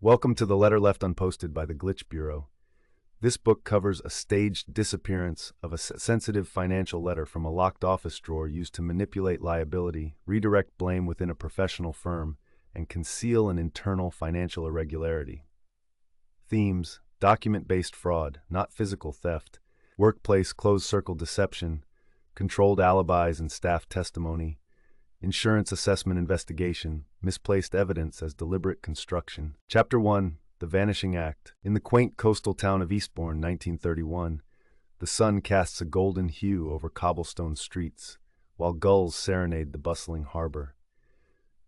Welcome to the letter left unposted by the Glitch Bureau. This book covers a staged disappearance of a sensitive financial letter from a locked office drawer used to manipulate liability, redirect blame within a professional firm, and conceal an internal financial irregularity. Themes: document-based fraud, not physical theft; workplace closed-circle deception; controlled alibis and staff testimony; insurance assessment investigation; misplaced evidence as deliberate construction. Chapter 1: The Vanishing Act. In the quaint coastal town of Eastbourne, 1931, the sun casts a golden hue over cobblestone streets, while gulls serenade the bustling harbor.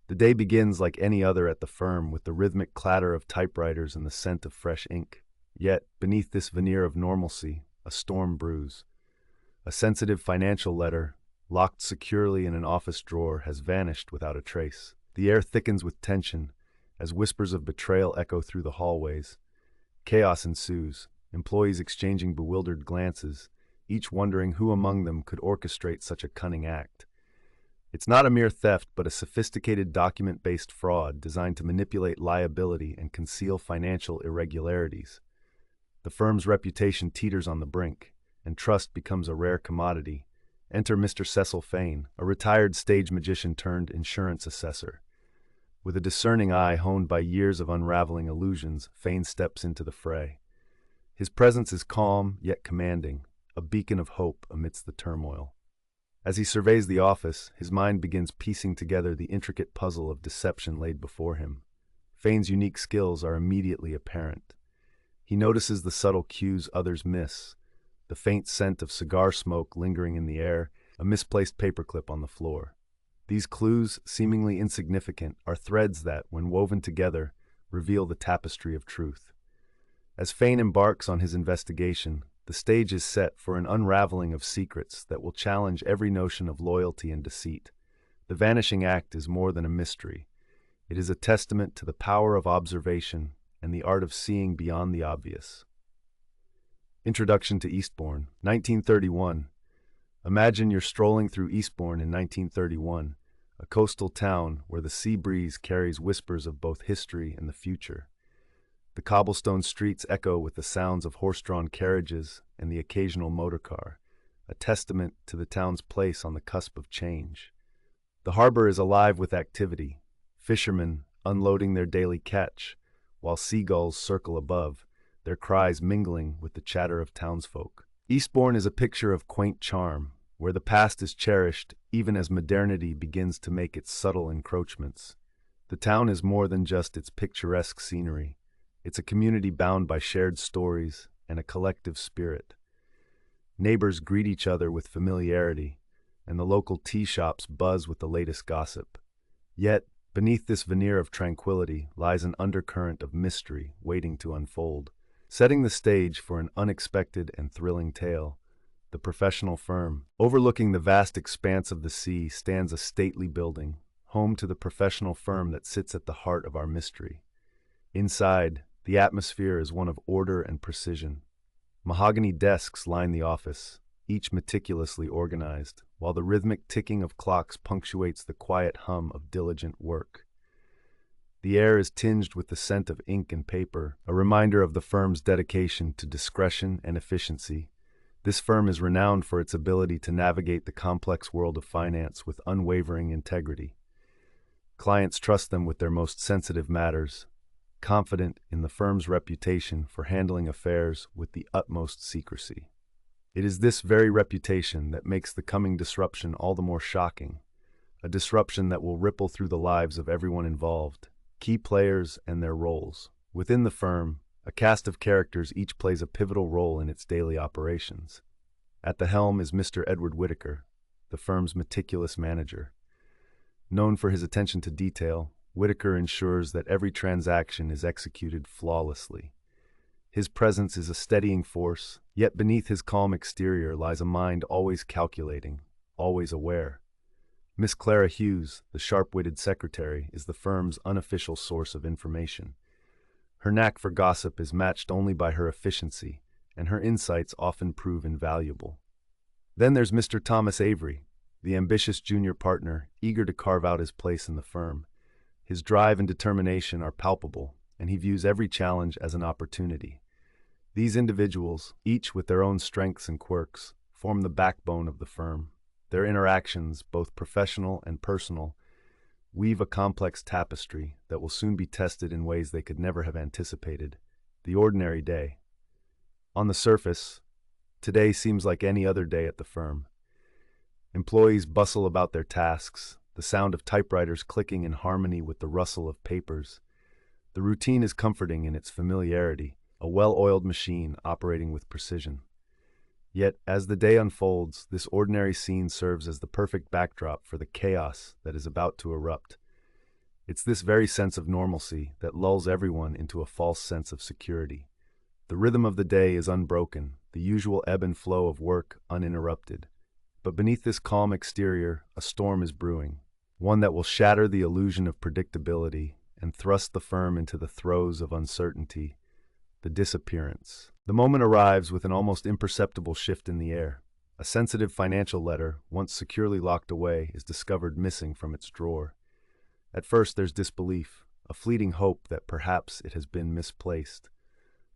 The day begins like any other at the firm, with the rhythmic clatter of typewriters and the scent of fresh ink. Yet, beneath this veneer of normalcy, a storm brews. A sensitive financial letter, locked securely in an office drawer, has vanished without a trace. The air thickens with tension as whispers of betrayal echo through the hallways. Chaos ensues, employees exchanging bewildered glances, each wondering who among them could orchestrate such a cunning act. It's not a mere theft, but a sophisticated document-based fraud designed to manipulate liability and conceal financial irregularities. The firm's reputation teeters on the brink, and trust becomes a rare commodity. Enter Mr. Cecil Fane, a retired stage magician turned insurance assessor. With a discerning eye honed by years of unraveling illusions, Fane steps into the fray. His presence is calm yet commanding, a beacon of hope amidst the turmoil. As he surveys the office, his mind begins piecing together the intricate puzzle of deception laid before him. Fane's unique skills are immediately apparent. He notices the subtle cues others miss: the faint scent of cigar smoke lingering in the air, a misplaced paperclip on the floor. These clues, seemingly insignificant, are threads that, when woven together, reveal the tapestry of truth. As Fane embarks on his investigation, the stage is set for an unraveling of secrets that will challenge every notion of loyalty and deceit. The Vanishing Act is more than a mystery. It is a testament to the power of observation and the art of seeing beyond the obvious. Introduction to Eastbourne, 1931. Imagine you're strolling through Eastbourne in 1931, a coastal town where the sea breeze carries whispers of both history and the future. The cobblestone streets echo with the sounds of horse-drawn carriages and the occasional motorcar, a testament to the town's place on the cusp of change. The harbor is alive with activity, fishermen unloading their daily catch, while seagulls circle above, their cries mingling with the chatter of townsfolk. Eastbourne is a picture of quaint charm, where the past is cherished even as modernity begins to make its subtle encroachments. The town is more than just its picturesque scenery. It's a community bound by shared stories and a collective spirit. Neighbors greet each other with familiarity, and the local tea shops buzz with the latest gossip. Yet, beneath this veneer of tranquility lies an undercurrent of mystery waiting to unfold. Setting the stage for an unexpected and thrilling tale, the professional firm. Overlooking the vast expanse of the sea stands a stately building, home to the professional firm that sits at the heart of our mystery. Inside, the atmosphere is one of order and precision. Mahogany desks line the office, each meticulously organized, while the rhythmic ticking of clocks punctuates the quiet hum of diligent work. The air is tinged with the scent of ink and paper, a reminder of the firm's dedication to discretion and efficiency. This firm is renowned for its ability to navigate the complex world of finance with unwavering integrity. Clients trust them with their most sensitive matters, confident in the firm's reputation for handling affairs with the utmost secrecy. It is this very reputation that makes the coming disruption all the more shocking, a disruption that will ripple through the lives of everyone involved, key players and their roles. Within the firm, a cast of characters each plays a pivotal role in its daily operations. At the helm is Mr. Edward Whitaker, the firm's meticulous manager. Known for his attention to detail, Whitaker ensures that every transaction is executed flawlessly. His presence is a steadying force, yet beneath his calm exterior lies a mind always calculating, always aware. Miss Clara Hughes, the sharp-witted secretary, is the firm's unofficial source of information. Her knack for gossip is matched only by her efficiency, and her insights often prove invaluable. Then there's Mr. Thomas Avery, the ambitious junior partner, eager to carve out his place in the firm. His drive and determination are palpable, and he views every challenge as an opportunity. These individuals, each with their own strengths and quirks, form the backbone of the firm. Their interactions, both professional and personal, weave a complex tapestry that will soon be tested in ways they could never have anticipated. The ordinary day. On the surface, today seems like any other day at the firm. Employees bustle about their tasks, the sound of typewriters clicking in harmony with the rustle of papers. The routine is comforting in its familiarity, a well-oiled machine operating with precision. Yet, as the day unfolds, this ordinary scene serves as the perfect backdrop for the chaos that is about to erupt. It's this very sense of normalcy that lulls everyone into a false sense of security. The rhythm of the day is unbroken, the usual ebb and flow of work uninterrupted. But beneath this calm exterior, a storm is brewing, one that will shatter the illusion of predictability and thrust the firm into the throes of uncertainty, the disappearance. The moment arrives with an almost imperceptible shift in the air. A sensitive financial letter, once securely locked away, is discovered missing from its drawer. At first there's disbelief, a fleeting hope that perhaps it has been misplaced.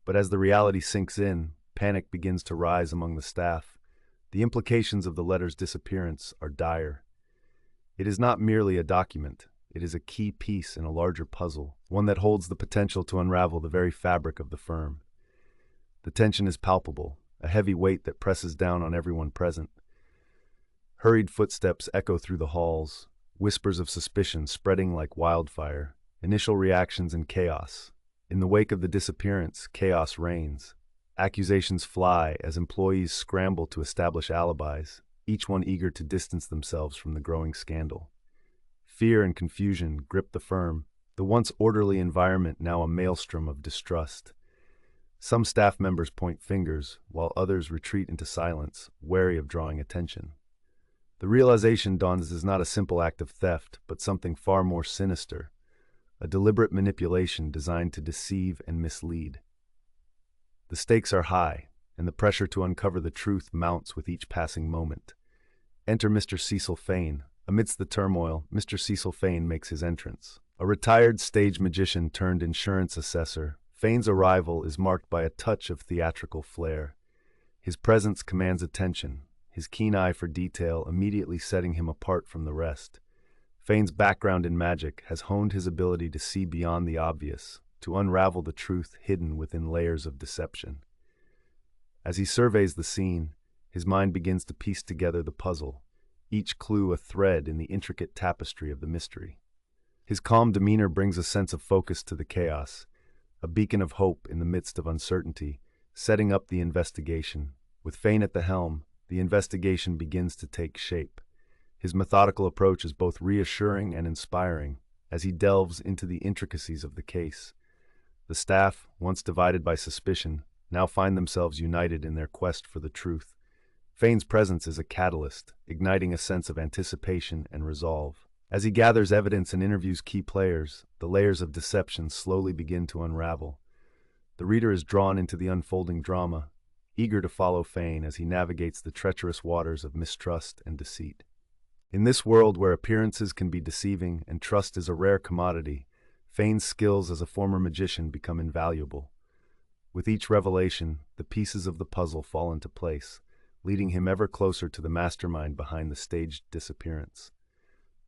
But as the reality sinks in, panic begins to rise among the staff. The implications of the letter's disappearance are dire. It is not merely a document, it is a key piece in a larger puzzle, one that holds the potential to unravel the very fabric of the firm. The tension is palpable, a heavy weight that presses down on everyone present. Hurried footsteps echo through the halls, whispers of suspicion spreading like wildfire, initial reactions and chaos. In the wake of the disappearance, chaos reigns. Accusations fly as employees scramble to establish alibis, each one eager to distance themselves from the growing scandal. Fear and confusion grip the firm, the once orderly environment now a maelstrom of distrust. Some staff members point fingers, while others retreat into silence, wary of drawing attention. The realization dawns as not a simple act of theft, but something far more sinister, a deliberate manipulation designed to deceive and mislead. The stakes are high, and the pressure to uncover the truth mounts with each passing moment. Enter Mr. Cecil Fane. Amidst the turmoil, Mr. Cecil Fane makes his entrance. A retired stage magician turned insurance assessor, Fane's arrival is marked by a touch of theatrical flair. His presence commands attention, his keen eye for detail immediately setting him apart from the rest. Fane's background in magic has honed his ability to see beyond the obvious, to unravel the truth hidden within layers of deception. As he surveys the scene, his mind begins to piece together the puzzle, each clue a thread in the intricate tapestry of the mystery. His calm demeanor brings a sense of focus to the chaos, a beacon of hope in the midst of uncertainty, setting up the investigation. With Fane at the helm, the investigation begins to take shape. His methodical approach is both reassuring and inspiring as he delves into the intricacies of the case. The staff, once divided by suspicion, now find themselves united in their quest for the truth. Fane's presence is a catalyst, igniting a sense of anticipation and resolve. As he gathers evidence and interviews key players, the layers of deception slowly begin to unravel. The reader is drawn into the unfolding drama, eager to follow Fane as he navigates the treacherous waters of mistrust and deceit. In this world where appearances can be deceiving and trust is a rare commodity, Fane's skills as a former magician become invaluable. With each revelation, the pieces of the puzzle fall into place, leading him ever closer to the mastermind behind the staged disappearance.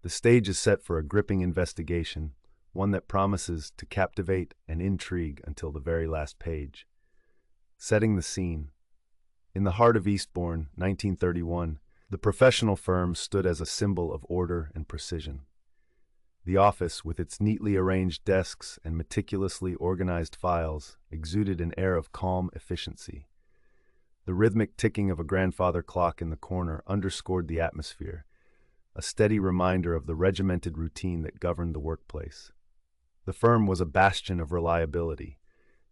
The stage is set for a gripping investigation, one that promises to captivate and intrigue until the very last page. Setting the scene. In the heart of Eastbourne, 1931, the professional firm stood as a symbol of order and precision. The office, with its neatly arranged desks and meticulously organized files, exuded an air of calm efficiency. The rhythmic ticking of a grandfather clock in the corner underscored the atmosphere, a steady reminder of the regimented routine that governed the workplace. The firm was a bastion of reliability,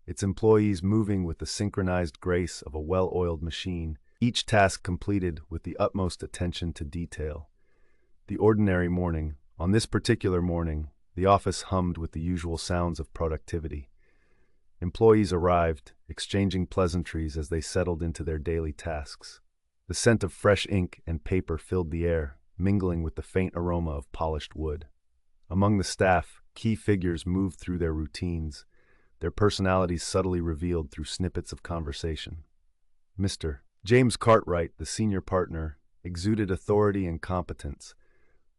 its employees moving with the synchronized grace of a well-oiled machine, each task completed with the utmost attention to detail. The ordinary morning. On this particular morning, the office hummed with the usual sounds of productivity. Employees arrived, exchanging pleasantries as they settled into their daily tasks. The scent of fresh ink and paper filled the air, mingling with the faint aroma of polished wood. Among the staff, key figures moved through their routines, their personalities subtly revealed through snippets of conversation. Mr. James Cartwright, the senior partner, exuded authority and competence,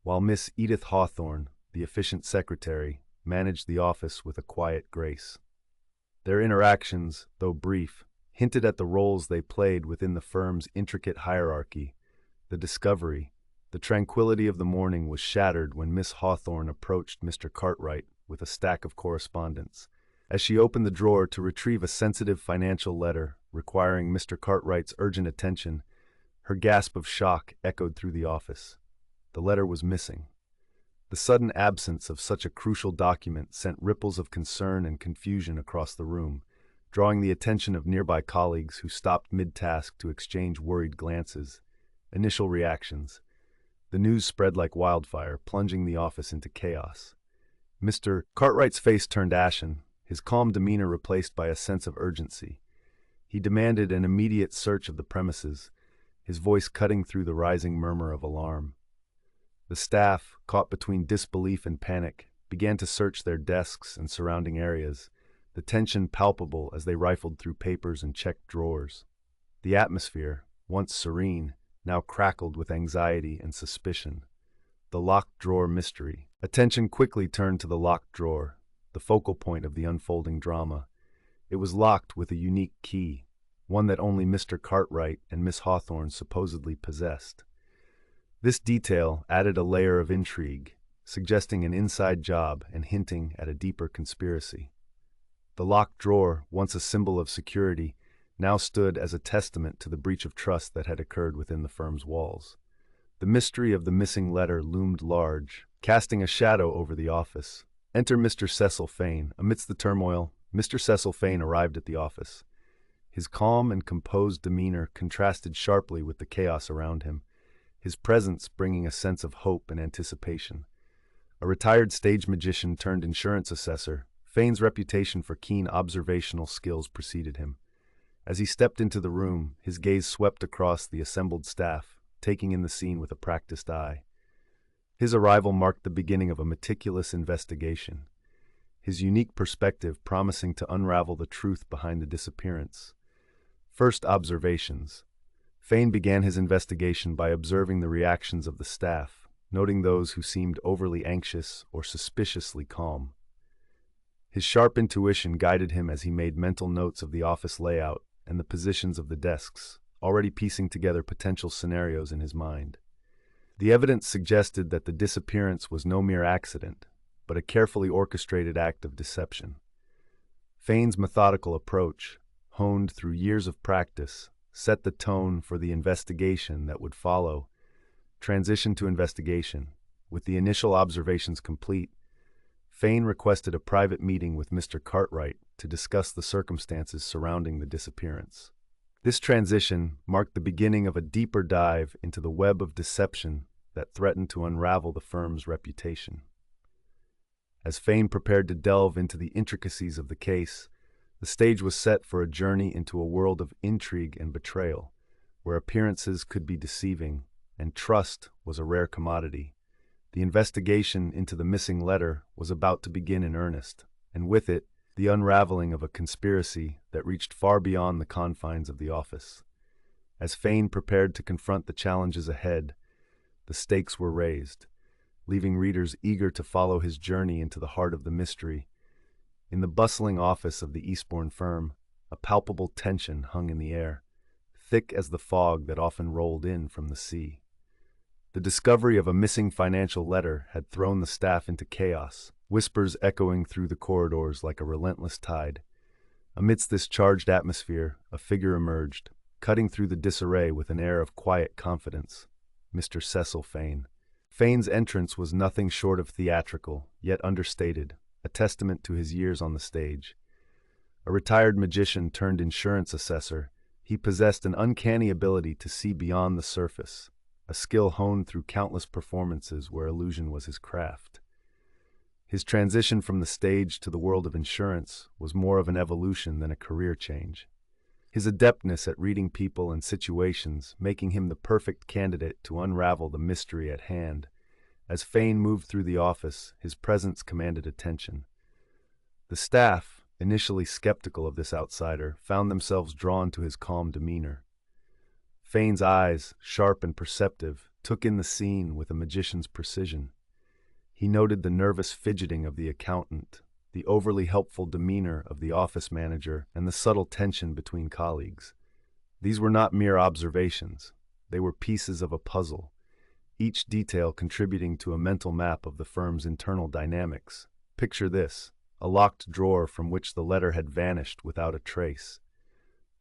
while Miss Edith Hawthorne, the efficient secretary, managed the office with a quiet grace. Their interactions, though brief, hinted at the roles they played within the firm's intricate hierarchy. The discovery, the tranquility of the morning was shattered when Miss Hawthorne approached Mr. Cartwright with a stack of correspondence. As she opened the drawer to retrieve a sensitive financial letter requiring Mr. Cartwright's urgent attention, her gasp of shock echoed through the office. The letter was missing. The sudden absence of such a crucial document sent ripples of concern and confusion across the room, drawing the attention of nearby colleagues who stopped mid-task to exchange worried glances. Initial reactions. The news spread like wildfire, plunging the office into chaos. Mr. Cartwright's face turned ashen, his calm demeanor replaced by a sense of urgency. He demanded an immediate search of the premises, his voice cutting through the rising murmur of alarm. The staff, caught between disbelief and panic, began to search their desks and surrounding areas, the tension palpable as they rifled through papers and checked drawers. The atmosphere, once serene, now crackled with anxiety and suspicion. The locked drawer mystery. Attention quickly turned to the locked drawer, the focal point of the unfolding drama. It was locked with a unique key, one that only Mr. Cartwright and Miss Hawthorne supposedly possessed. This detail added a layer of intrigue, suggesting an inside job and hinting at a deeper conspiracy. The locked drawer, once a symbol of security, now stood as a testament to the breach of trust that had occurred within the firm's walls. The mystery of the missing letter loomed large, casting a shadow over the office. Enter Mr. Cecil Fane. Amidst the turmoil, Mr. Cecil Fane arrived at the office. His calm and composed demeanor contrasted sharply with the chaos around him, his presence bringing a sense of hope and anticipation. A retired stage magician turned insurance assessor, Fane's reputation for keen observational skills preceded him. As he stepped into the room, his gaze swept across the assembled staff, taking in the scene with a practiced eye. His arrival marked the beginning of a meticulous investigation, his unique perspective promising to unravel the truth behind the disappearance. First observations. Fane began his investigation by observing the reactions of the staff, noting those who seemed overly anxious or suspiciously calm. His sharp intuition guided him as he made mental notes of the office layout and the positions of the desks, already piecing together potential scenarios in his mind. The evidence suggested that the disappearance was no mere accident, but a carefully orchestrated act of deception. Fane's methodical approach, honed through years of practice, set the tone for the investigation that would follow. Transition to investigation. With the initial observations complete, Fane requested a private meeting with Mr. Cartwright to discuss the circumstances surrounding the disappearance. This transition marked the beginning of a deeper dive into the web of deception that threatened to unravel the firm's reputation. As Fane prepared to delve into the intricacies of the case, the stage was set for a journey into a world of intrigue and betrayal, where appearances could be deceiving and trust was a rare commodity. The investigation into the missing letter was about to begin in earnest, and with it, the unraveling of a conspiracy that reached far beyond the confines of the office. As Fane prepared to confront the challenges ahead, the stakes were raised, leaving readers eager to follow his journey into the heart of the mystery. In the bustling office of the Eastbourne firm, a palpable tension hung in the air, thick as the fog that often rolled in from the sea. The discovery of a missing financial letter had thrown the staff into chaos, whispers echoing through the corridors like a relentless tide. Amidst this charged atmosphere, a figure emerged, cutting through the disarray with an air of quiet confidence. Mr. Cecil Fane. Fane's entrance was nothing short of theatrical, yet understated, a testament to his years on the stage. A retired magician turned insurance assessor, he possessed an uncanny ability to see beyond the surface, a skill honed through countless performances where illusion was his craft. His transition from the stage to the world of insurance was more of an evolution than a career change. His adeptness at reading people and situations making him the perfect candidate to unravel the mystery at hand. As Fane moved through the office, his presence commanded attention. The staff, initially skeptical of this outsider, found themselves drawn to his calm demeanor. Fane's eyes, sharp and perceptive, took in the scene with a magician's precision. He noted the nervous fidgeting of the accountant, the overly helpful demeanor of the office manager, and the subtle tension between colleagues. These were not mere observations. They were pieces of a puzzle, each detail contributing to a mental map of the firm's internal dynamics. Picture this: a locked drawer from which the letter had vanished without a trace.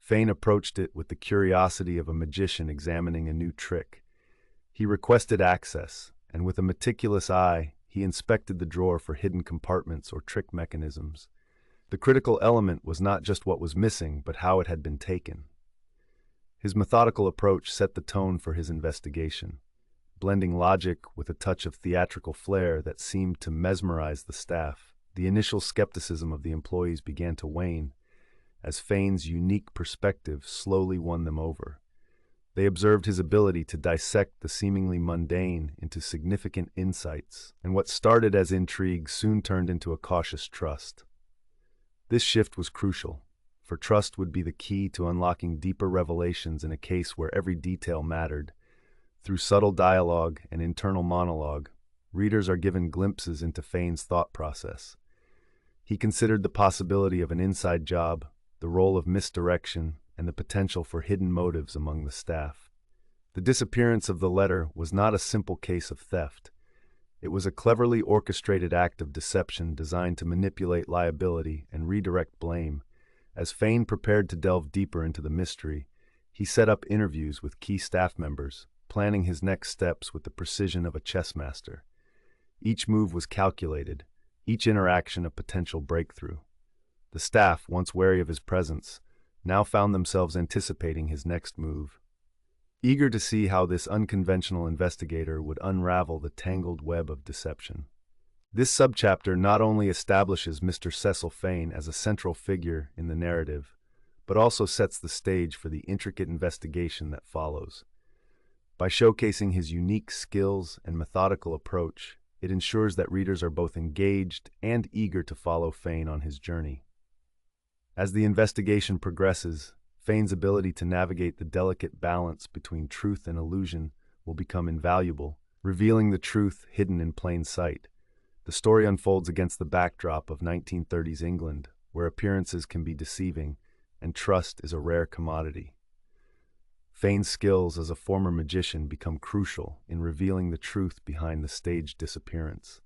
Fane approached it with the curiosity of a magician examining a new trick. He requested access, and with a meticulous eye, he inspected the drawer for hidden compartments or trick mechanisms. The critical element was not just what was missing, but how it had been taken. His methodical approach set the tone for his investigation, blending logic with a touch of theatrical flair that seemed to mesmerize the staff. The initial skepticism of the employees began to wane, as Fane's unique perspective slowly won them over. They observed his ability to dissect the seemingly mundane into significant insights, and what started as intrigue soon turned into a cautious trust. This shift was crucial, for trust would be the key to unlocking deeper revelations in a case where every detail mattered. Through subtle dialogue and internal monologue, readers are given glimpses into Fane's thought process. He considered the possibility of an inside job, the role of misdirection, and the potential for hidden motives among the staff. The disappearance of the letter was not a simple case of theft. It was a cleverly orchestrated act of deception designed to manipulate liability and redirect blame. As Fane prepared to delve deeper into the mystery, he set up interviews with key staff members, planning his next steps with the precision of a chess master. Each move was calculated, each interaction a potential breakthrough. The staff, once wary of his presence, now found themselves anticipating his next move, eager to see how this unconventional investigator would unravel the tangled web of deception. This subchapter not only establishes Mr. Cecil Fane as a central figure in the narrative, but also sets the stage for the intricate investigation that follows. By showcasing his unique skills and methodical approach, it ensures that readers are both engaged and eager to follow Fane on his journey. As the investigation progresses, Fane's ability to navigate the delicate balance between truth and illusion will become invaluable, revealing the truth hidden in plain sight. The story unfolds against the backdrop of 1930s England, where appearances can be deceiving and trust is a rare commodity. Fane's skills as a former magician become crucial in revealing the truth behind the staged disappearance.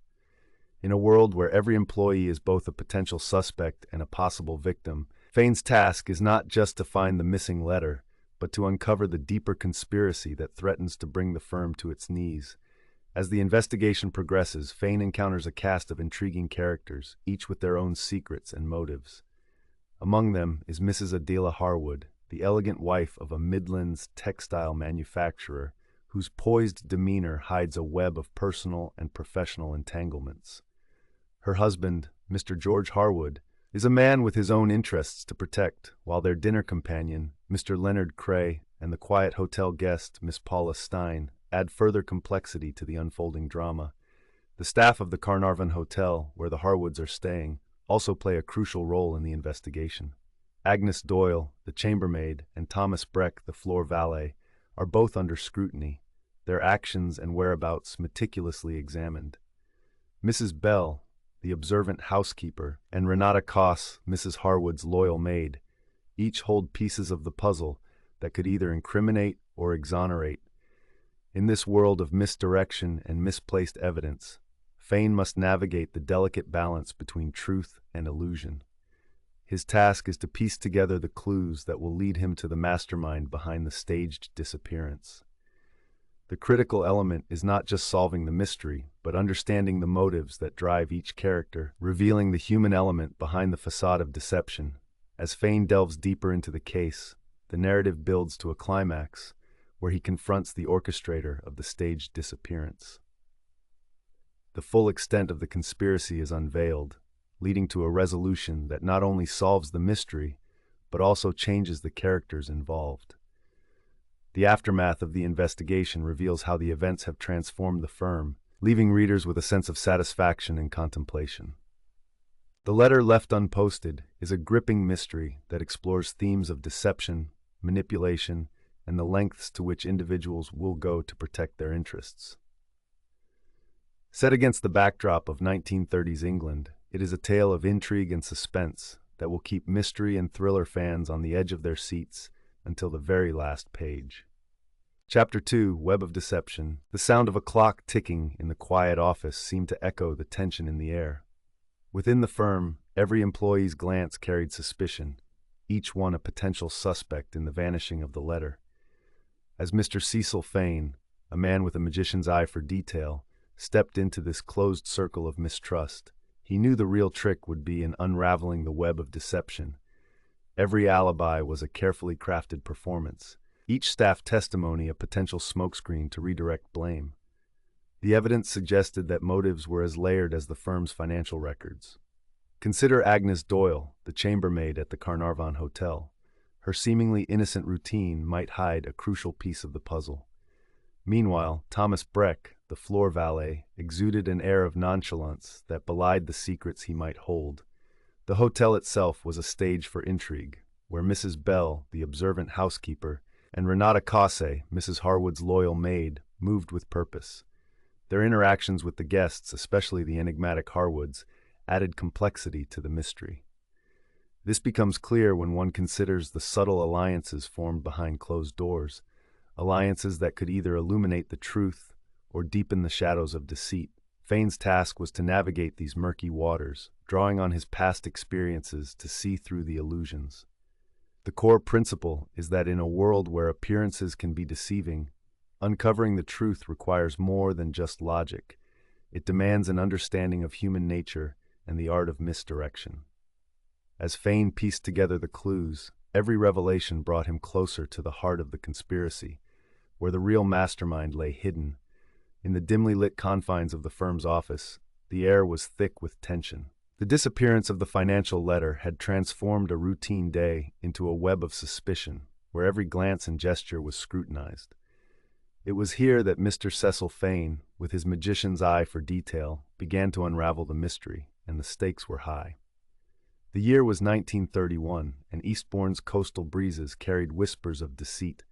In a world where every employee is both a potential suspect and a possible victim, Fane's task is not just to find the missing letter, but to uncover the deeper conspiracy that threatens to bring the firm to its knees. As the investigation progresses, Fane encounters a cast of intriguing characters, each with their own secrets and motives. Among them is Mrs. Adela Harwood, the elegant wife of a Midlands textile manufacturer, whose poised demeanor hides a web of personal and professional entanglements. Her husband, Mr. George Harwood, is a man with his own interests to protect, while their dinner companion, Mr. Leonard Cray, and the quiet hotel guest, Miss Paula Stein, add further complexity to the unfolding drama. The staff of the Carnarvon Hotel, where the Harwoods are staying, also play a crucial role in the investigation. Agnes Doyle, the chambermaid, and Thomas Breck, the floor valet, are both under scrutiny, their actions and whereabouts meticulously examined. Mrs. Bell, the observant housekeeper, and Renata Koss, Mrs. Harwood's loyal maid, each hold pieces of the puzzle that could either incriminate or exonerate. In this world of misdirection and misplaced evidence, Fane must navigate the delicate balance between truth and illusion. His task is to piece together the clues that will lead him to the mastermind behind the staged disappearance. The critical element is not just solving the mystery, but understanding the motives that drive each character, revealing the human element behind the facade of deception. As Fane delves deeper into the case, the narrative builds to a climax, where he confronts the orchestrator of the staged disappearance. The full extent of the conspiracy is unveiled, leading to a resolution that not only solves the mystery, but also changes the characters involved. The aftermath of the investigation reveals how the events have transformed the firm, leaving readers with a sense of satisfaction and contemplation. The letter left unposted is a gripping mystery that explores themes of deception, manipulation, and the lengths to which individuals will go to protect their interests. Set against the backdrop of 1930s England, it is a tale of intrigue and suspense that will keep mystery and thriller fans on the edge of their seats until the very last page. Chapter 2, Web of Deception. The sound of a clock ticking in the quiet office seemed to echo the tension in the air. Within the firm, every employee's glance carried suspicion, each one a potential suspect in the vanishing of the letter. As Mr. Cecil Fane, a man with a magician's eye for detail, stepped into this closed circle of mistrust, he knew the real trick would be in unraveling the web of deception. Every alibi was a carefully crafted performance, each staff testimony a potential smokescreen to redirect blame. The evidence suggested that motives were as layered as the firm's financial records. Consider Agnes Doyle, the chambermaid at the Carnarvon Hotel. Her seemingly innocent routine might hide a crucial piece of the puzzle. Meanwhile, Thomas Breck, the floor valet, exuded an air of nonchalance that belied the secrets he might hold. The hotel itself was a stage for intrigue, where Mrs. Bell, the observant housekeeper, and Renata Casse, Mrs. Harwood's loyal maid, moved with purpose. Their interactions with the guests, especially the enigmatic Harwoods, added complexity to the mystery. This becomes clear when one considers the subtle alliances formed behind closed doors, alliances that could either illuminate the truth or deepen the shadows of deceit. Fane's task was to navigate these murky waters, drawing on his past experiences to see through the illusions. The core principle is that in a world where appearances can be deceiving, uncovering the truth requires more than just logic. It demands an understanding of human nature and the art of misdirection. As Fane pieced together the clues, every revelation brought him closer to the heart of the conspiracy, where the real mastermind lay hidden. In the dimly lit confines of the firm's office, the air was thick with tension. The disappearance of the financial letter had transformed a routine day into a web of suspicion, where every glance and gesture was scrutinized. It was here that Mr. Cecil Fane, with his magician's eye for detail, began to unravel the mystery, and the stakes were high. The year was 1931, and Eastbourne's coastal breezes carried whispers of deceit.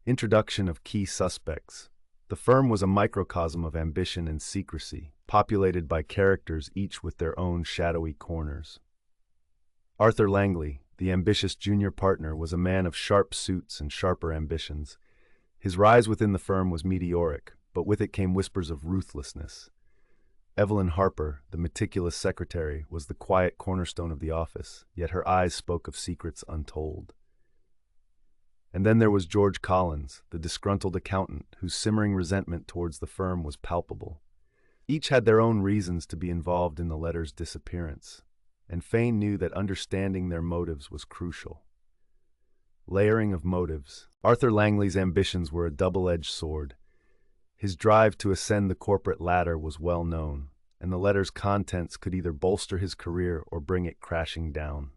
Introduction of key suspects. The firm was a microcosm of ambition and secrecy, populated by characters each with their own shadowy corners. Arthur Langley, the ambitious junior partner, was a man of sharp suits and sharper ambitions. His rise within the firm was meteoric, but with it came whispers of ruthlessness. Evelyn Harper, the meticulous secretary, was the quiet cornerstone of the office, yet her eyes spoke of secrets untold. And then there was George Collins, the disgruntled accountant, whose simmering resentment towards the firm was palpable. Each had their own reasons to be involved in the letter's disappearance, and Fane knew that understanding their motives was crucial. Layering of motives. Arthur Langley's ambitions were a double-edged sword. His drive to ascend the corporate ladder was well known, and the letter's contents could either bolster his career or bring it crashing down.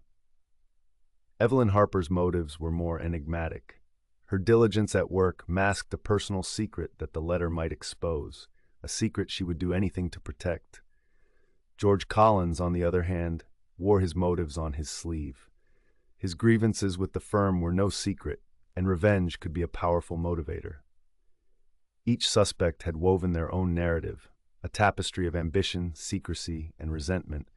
Evelyn Harper's motives were more enigmatic. Her diligence at work masked a personal secret that the letter might expose, a secret she would do anything to protect. George Collins, on the other hand, wore his motives on his sleeve. His grievances with the firm were no secret, and revenge could be a powerful motivator. Each suspect had woven their own narrative, a tapestry of ambition, secrecy, and resentment,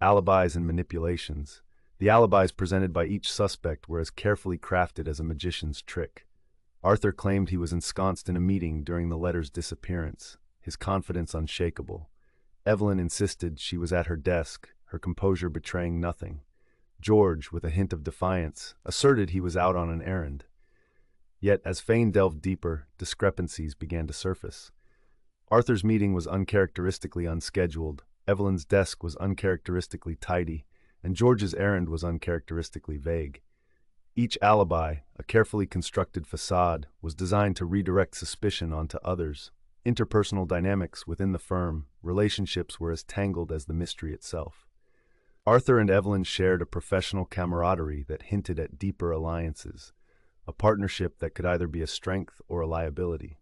alibis and manipulations. The alibis presented by each suspect were as carefully crafted as a magician's trick. Arthur claimed he was ensconced in a meeting during the letter's disappearance, his confidence unshakable. Evelyn insisted she was at her desk, her composure betraying nothing. George, with a hint of defiance, asserted he was out on an errand. Yet, as Fane delved deeper, discrepancies began to surface. Arthur's meeting was uncharacteristically unscheduled, Evelyn's desk was uncharacteristically tidy, and George's errand was uncharacteristically vague. Each alibi, a carefully constructed facade, was designed to redirect suspicion onto others. Interpersonal dynamics within the firm, relationships were as tangled as the mystery itself. Arthur and Evelyn shared a professional camaraderie that hinted at deeper alliances, a partnership that could either be a strength or a liability.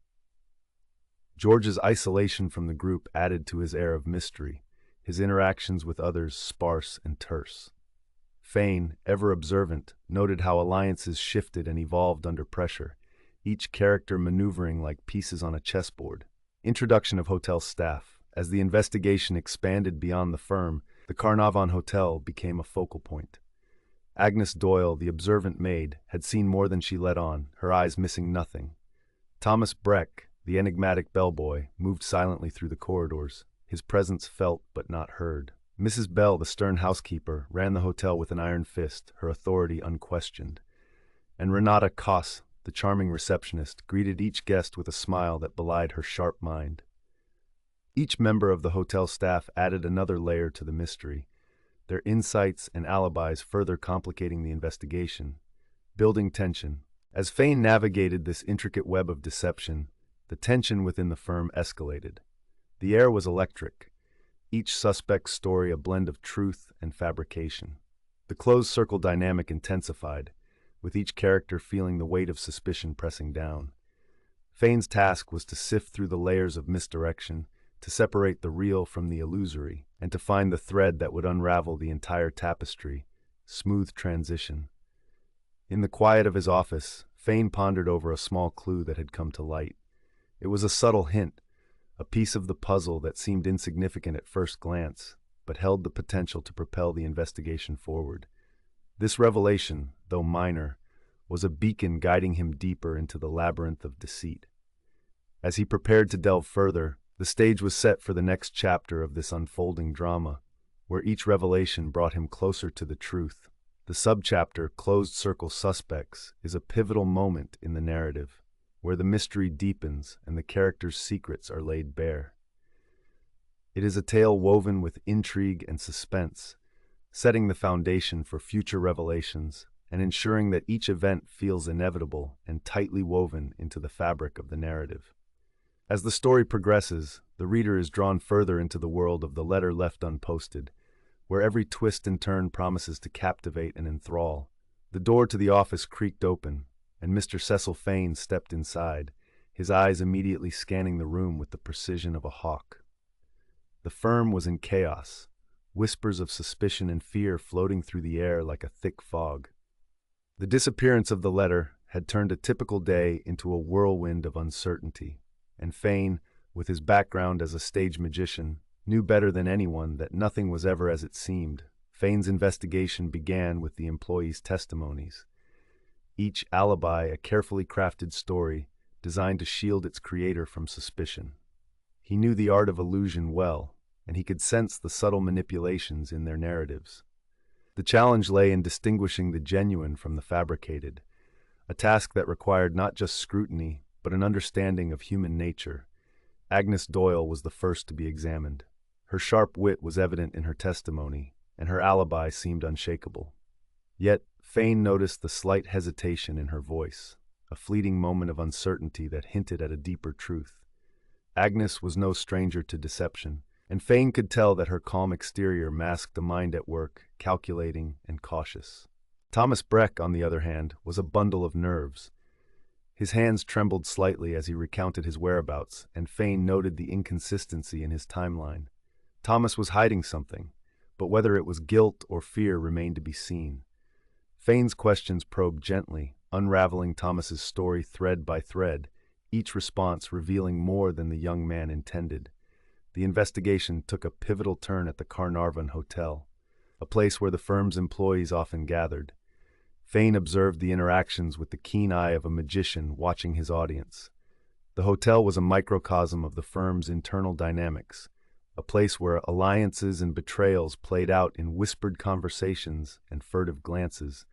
George's isolation from the group added to his air of mystery. his interactions with others sparse and terse. Fane, ever observant, noted how alliances shifted and evolved under pressure, each character maneuvering like pieces on a chessboard. Introduction of hotel staff. As the investigation expanded beyond the firm, the Carnarvon Hotel became a focal point. Agnes Doyle, the observant maid, had seen more than she let on, her eyes missing nothing. Thomas Breck, the enigmatic bellboy, moved silently through the corridors, his presence felt but not heard. Mrs. Bell, the stern housekeeper, ran the hotel with an iron fist, her authority unquestioned. And Renata Koss, the charming receptionist, greeted each guest with a smile that belied her sharp mind. Each member of the hotel staff added another layer to the mystery, their insights and alibis further complicating the investigation, building tension. As Fane navigated this intricate web of deception, the tension within the firm escalated. The air was electric, each suspect's story a blend of truth and fabrication. The closed circle dynamic intensified, with each character feeling the weight of suspicion pressing down. Fane's task was to sift through the layers of misdirection, to separate the real from the illusory, and to find the thread that would unravel the entire tapestry. Smooth transition. In the quiet of his office, Fane pondered over a small clue that had come to light. It was a subtle hint, a piece of the puzzle that seemed insignificant at first glance, but held the potential to propel the investigation forward. This revelation, though minor, was a beacon guiding him deeper into the labyrinth of deceit. As he prepared to delve further, the stage was set for the next chapter of this unfolding drama, where each revelation brought him closer to the truth. The subchapter, Closed Circle Suspects, is a pivotal moment in the narrative, where the mystery deepens and the characters' secrets are laid bare. It is a tale woven with intrigue and suspense, setting the foundation for future revelations and ensuring that each event feels inevitable and tightly woven into the fabric of the narrative. As the story progresses, the reader is drawn further into the world of the letter left unposted, where every twist and turn promises to captivate and enthrall. The door to the office creaked open, and Mr. Cecil Fane stepped inside, his eyes immediately scanning the room with the precision of a hawk. The firm was in chaos, whispers of suspicion and fear floating through the air like a thick fog. The disappearance of the letter had turned a typical day into a whirlwind of uncertainty, and Fane, with his background as a stage magician, knew better than anyone that nothing was ever as it seemed. Fane's investigation began with the employees' testimonies, each alibi a carefully crafted story designed to shield its creator from suspicion. He knew the art of illusion well, and he could sense the subtle manipulations in their narratives. The challenge lay in distinguishing the genuine from the fabricated, a task that required not just scrutiny, but an understanding of human nature. Agnes Doyle was the first to be examined. Her sharp wit was evident in her testimony, and her alibi seemed unshakable. Yet, Fane noticed the slight hesitation in her voice, a fleeting moment of uncertainty that hinted at a deeper truth. Agnes was no stranger to deception, and Fane could tell that her calm exterior masked a mind at work, calculating and cautious. Thomas Breck, on the other hand, was a bundle of nerves. His hands trembled slightly as he recounted his whereabouts, and Fane noted the inconsistency in his timeline. Thomas was hiding something, but whether it was guilt or fear remained to be seen. Fane's questions probed gently, unraveling Thomas's story thread by thread, each response revealing more than the young man intended. The investigation took a pivotal turn at the Carnarvon Hotel, a place where the firm's employees often gathered. Fane observed the interactions with the keen eye of a magician watching his audience. The hotel was a microcosm of the firm's internal dynamics, a place where alliances and betrayals played out in whispered conversations and furtive glances.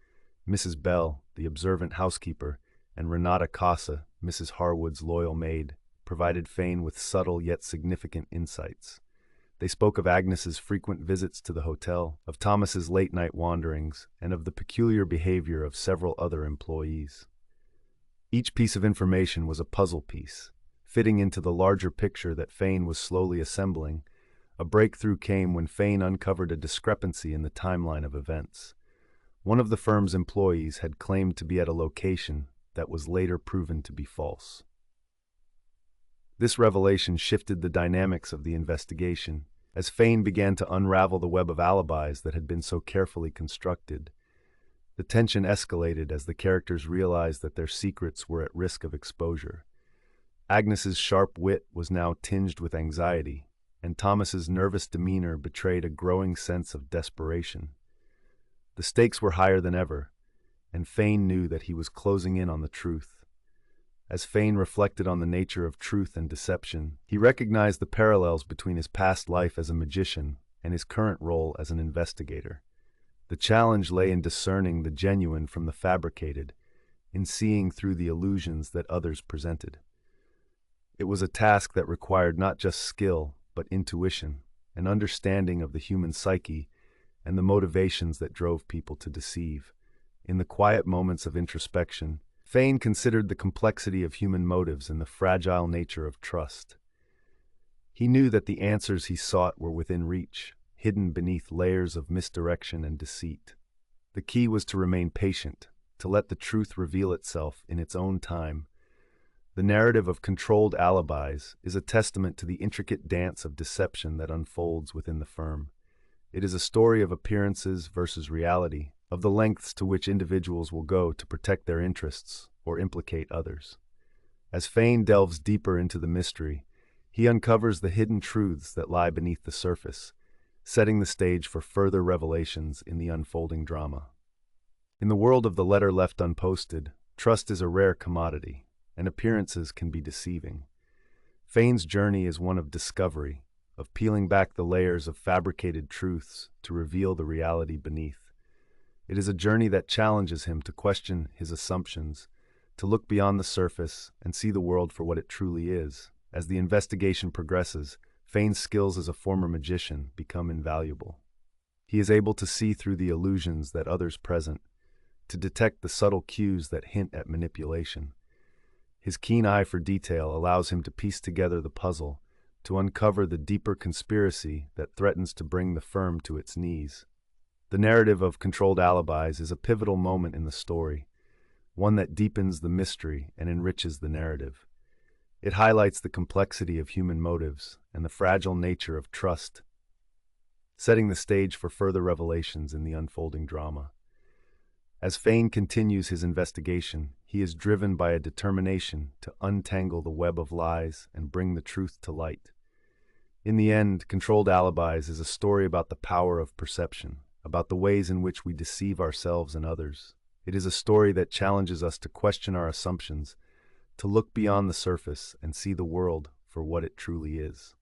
Mrs. Bell, the observant housekeeper, and Renata Casa, Mrs. Harwood's loyal maid, provided Fane with subtle yet significant insights. They spoke of Agnes's frequent visits to the hotel, of Thomas's late-night wanderings, and of the peculiar behavior of several other employees. Each piece of information was a puzzle piece, fitting into the larger picture that Fane was slowly assembling. A breakthrough came when Fane uncovered a discrepancy in the timeline of events. One of the firm's employees had claimed to be at a location that was later proven to be false. This revelation shifted the dynamics of the investigation, As Fane began to unravel the web of alibis that had been so carefully constructed, the tension escalated as the characters realized that their secrets were at risk of exposure. Agnes's sharp wit was now tinged with anxiety, and Thomas's nervous demeanor betrayed a growing sense of desperation. The stakes were higher than ever, and Fane knew that he was closing in on the truth. As Fane reflected on the nature of truth and deception, he recognized the parallels between his past life as a magician and his current role as an investigator. The challenge lay in discerning the genuine from the fabricated, in seeing through the illusions that others presented. It was a task that required not just skill, but intuition, an understanding of the human psyche, and the motivations that drove people to deceive. In the quiet moments of introspection, Fane considered the complexity of human motives and the fragile nature of trust. He knew that the answers he sought were within reach, hidden beneath layers of misdirection and deceit. The key was to remain patient, to let the truth reveal itself in its own time. The narrative of controlled alibis is a testament to the intricate dance of deception that unfolds within the firm. It is a story of appearances versus reality, of the lengths to which individuals will go to protect their interests or implicate others. As Fane delves deeper into the mystery, he uncovers the hidden truths that lie beneath the surface, setting the stage for further revelations in the unfolding drama. In the world of the letter left unposted, trust is a rare commodity, and appearances can be deceiving. Fane's journey is one of discovery, of peeling back the layers of fabricated truths to reveal the reality beneath. It is a journey that challenges him to question his assumptions, to look beyond the surface and see the world for what it truly is. As the investigation progresses, Fane's skills as a former magician become invaluable. He is able to see through the illusions that others present, to detect the subtle cues that hint at manipulation. His keen eye for detail allows him to piece together the puzzle, to uncover the deeper conspiracy that threatens to bring the firm to its knees. The narrative of controlled alibis is a pivotal moment in the story, one that deepens the mystery and enriches the narrative. It highlights the complexity of human motives and the fragile nature of trust, setting the stage for further revelations in the unfolding drama. As Fane continues his investigation, he is driven by a determination to untangle the web of lies and bring the truth to light. In the end, Controlled Alibis is a story about the power of perception, about the ways in which we deceive ourselves and others. It is a story that challenges us to question our assumptions, to look beyond the surface and see the world for what it truly is.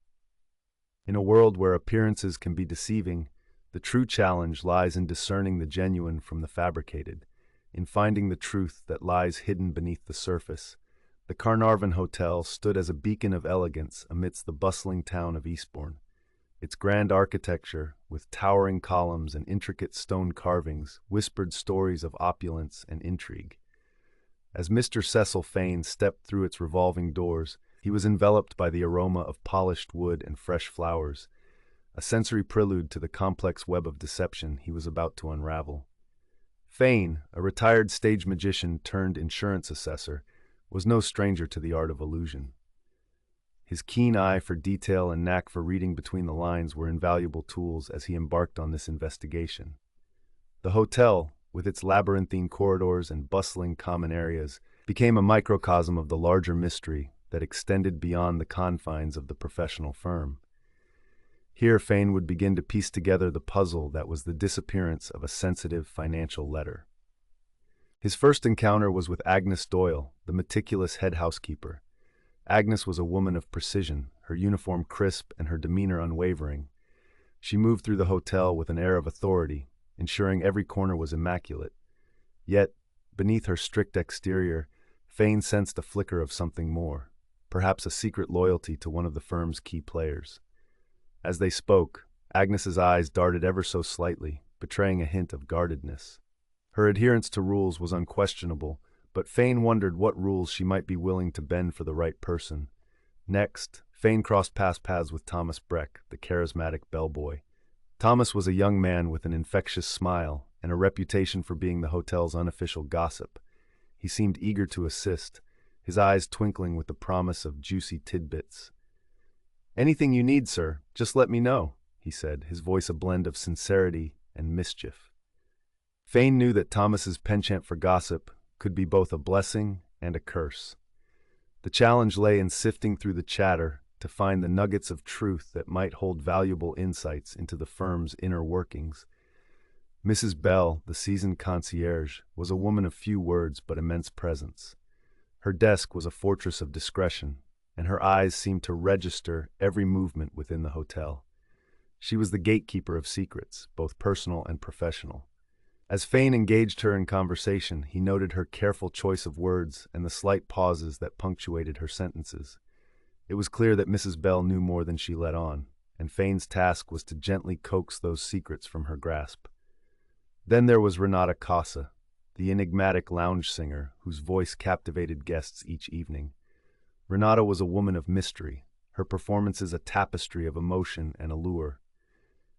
In a world where appearances can be deceiving, the true challenge lies in discerning the genuine from the fabricated, in finding the truth that lies hidden beneath the surface. The Carnarvon Hotel stood as a beacon of elegance amidst the bustling town of Eastbourne. Its grand architecture, with towering columns and intricate stone carvings, whispered stories of opulence and intrigue. As Mr. Cecil Fane stepped through its revolving doors, he was enveloped by the aroma of polished wood and fresh flowers, a sensory prelude to the complex web of deception he was about to unravel. Fane, a retired stage magician turned insurance assessor, was no stranger to the art of illusion. His keen eye for detail and knack for reading between the lines were invaluable tools as he embarked on this investigation. The hotel, with its labyrinthine corridors and bustling common areas, became a microcosm of the larger mystery that extended beyond the confines of the professional firm. Here Fane would begin to piece together the puzzle that was the disappearance of a sensitive financial letter. His first encounter was with Agnes Doyle, the meticulous head housekeeper. Agnes was a woman of precision, her uniform crisp and her demeanor unwavering. She moved through the hotel with an air of authority, ensuring every corner was immaculate. Yet, beneath her strict exterior, Fane sensed a flicker of something more, perhaps a secret loyalty to one of the firm's key players. As they spoke, Agnes's eyes darted ever so slightly, betraying a hint of guardedness. Her adherence to rules was unquestionable, but Fane wondered what rules she might be willing to bend for the right person. Next, Fane crossed paths with Thomas Breck, the charismatic bellboy. Thomas was a young man with an infectious smile and a reputation for being the hotel's unofficial gossip. He seemed eager to assist, his eyes twinkling with the promise of juicy tidbits. "Anything you need, sir, just let me know," he said, his voice a blend of sincerity and mischief. Fane knew that Thomas's penchant for gossip could be both a blessing and a curse. The challenge lay in sifting through the chatter to find the nuggets of truth that might hold valuable insights into the firm's inner workings. Mrs. Bell, the seasoned concierge, was a woman of few words but immense presence. Her desk was a fortress of discretion, and her eyes seemed to register every movement within the hotel. She was the gatekeeper of secrets, both personal and professional. As Fane engaged her in conversation, he noted her careful choice of words and the slight pauses that punctuated her sentences. It was clear that Mrs. Bell knew more than she let on, and Fane's task was to gently coax those secrets from her grasp. Then there was Renata Casa, the enigmatic lounge singer whose voice captivated guests each evening. Renata was a woman of mystery, her performances a tapestry of emotion and allure.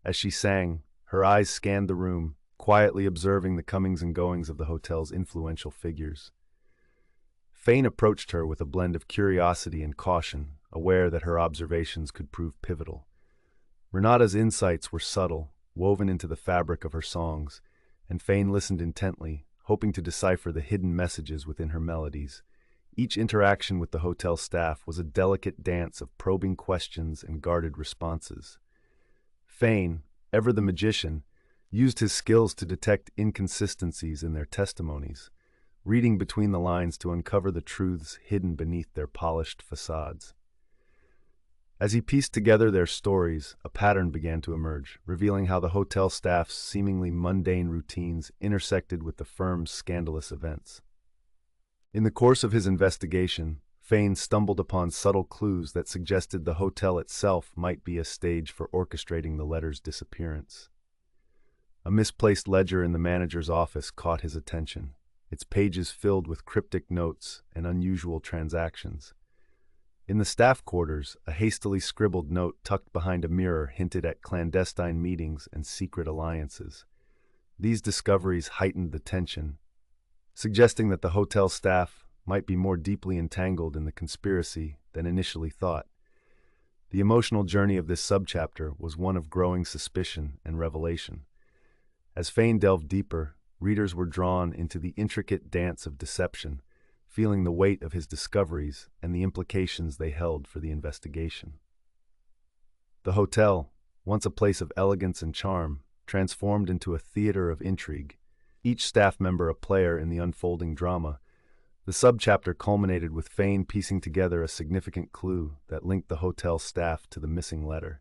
As she sang, her eyes scanned the room, quietly observing the comings and goings of the hotel's influential figures. Fane approached her with a blend of curiosity and caution, aware that her observations could prove pivotal. Renata's insights were subtle, woven into the fabric of her songs, and Fane listened intently, hoping to decipher the hidden messages within her melodies. Each interaction with the hotel staff was a delicate dance of probing questions and guarded responses. Fane, ever the magician, used his skills to detect inconsistencies in their testimonies, reading between the lines to uncover the truths hidden beneath their polished facades. As he pieced together their stories, a pattern began to emerge, revealing how the hotel staff's seemingly mundane routines intersected with the firm's scandalous events. In the course of his investigation, Fane stumbled upon subtle clues that suggested the hotel itself might be a stage for orchestrating the letter's disappearance. A misplaced ledger in the manager's office caught his attention, its pages filled with cryptic notes and unusual transactions. In the staff quarters, a hastily scribbled note tucked behind a mirror hinted at clandestine meetings and secret alliances. These discoveries heightened the tension, suggesting that the hotel staff might be more deeply entangled in the conspiracy than initially thought. The emotional journey of this subchapter was one of growing suspicion and revelation. As Fane delved deeper, readers were drawn into the intricate dance of deception, feeling the weight of his discoveries and the implications they held for the investigation. The hotel, once a place of elegance and charm, transformed into a theater of intrigue, each staff member a player in the unfolding drama. The subchapter culminated with Fane piecing together a significant clue that linked the hotel staff to the missing letter.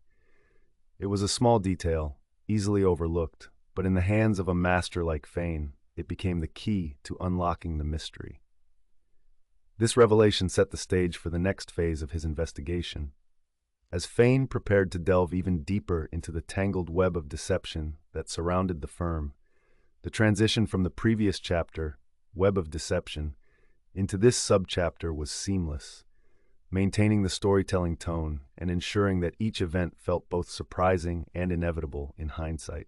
It was a small detail, easily overlooked, but in the hands of a master like Fane, it became the key to unlocking the mystery. This revelation set the stage for the next phase of his investigation. As Fane prepared to delve even deeper into the tangled web of deception that surrounded the firm, the transition from the previous chapter, Web of Deception, into this subchapter was seamless, maintaining the storytelling tone and ensuring that each event felt both surprising and inevitable in hindsight.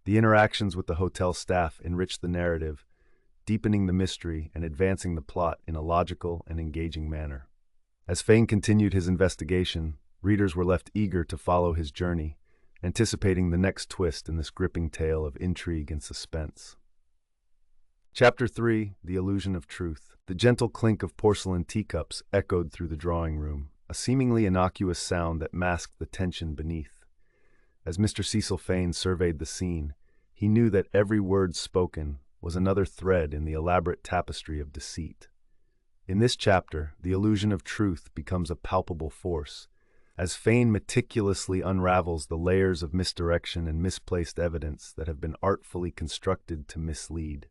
The interactions with the hotel staff enriched the narrative, deepening the mystery and advancing the plot in a logical and engaging manner. As Fane continued his investigation, readers were left eager to follow his journey, anticipating the next twist in this gripping tale of intrigue and suspense. Chapter 3: The Illusion of Truth. The gentle clink of porcelain teacups echoed through the drawing room, a seemingly innocuous sound that masked the tension beneath. As Mr. Cecil Fane surveyed the scene, he knew that every word spoken was another thread in the elaborate tapestry of deceit. In this chapter, the illusion of truth becomes a palpable force, as Fane meticulously unravels the layers of misdirection and misplaced evidence that have been artfully constructed to mislead.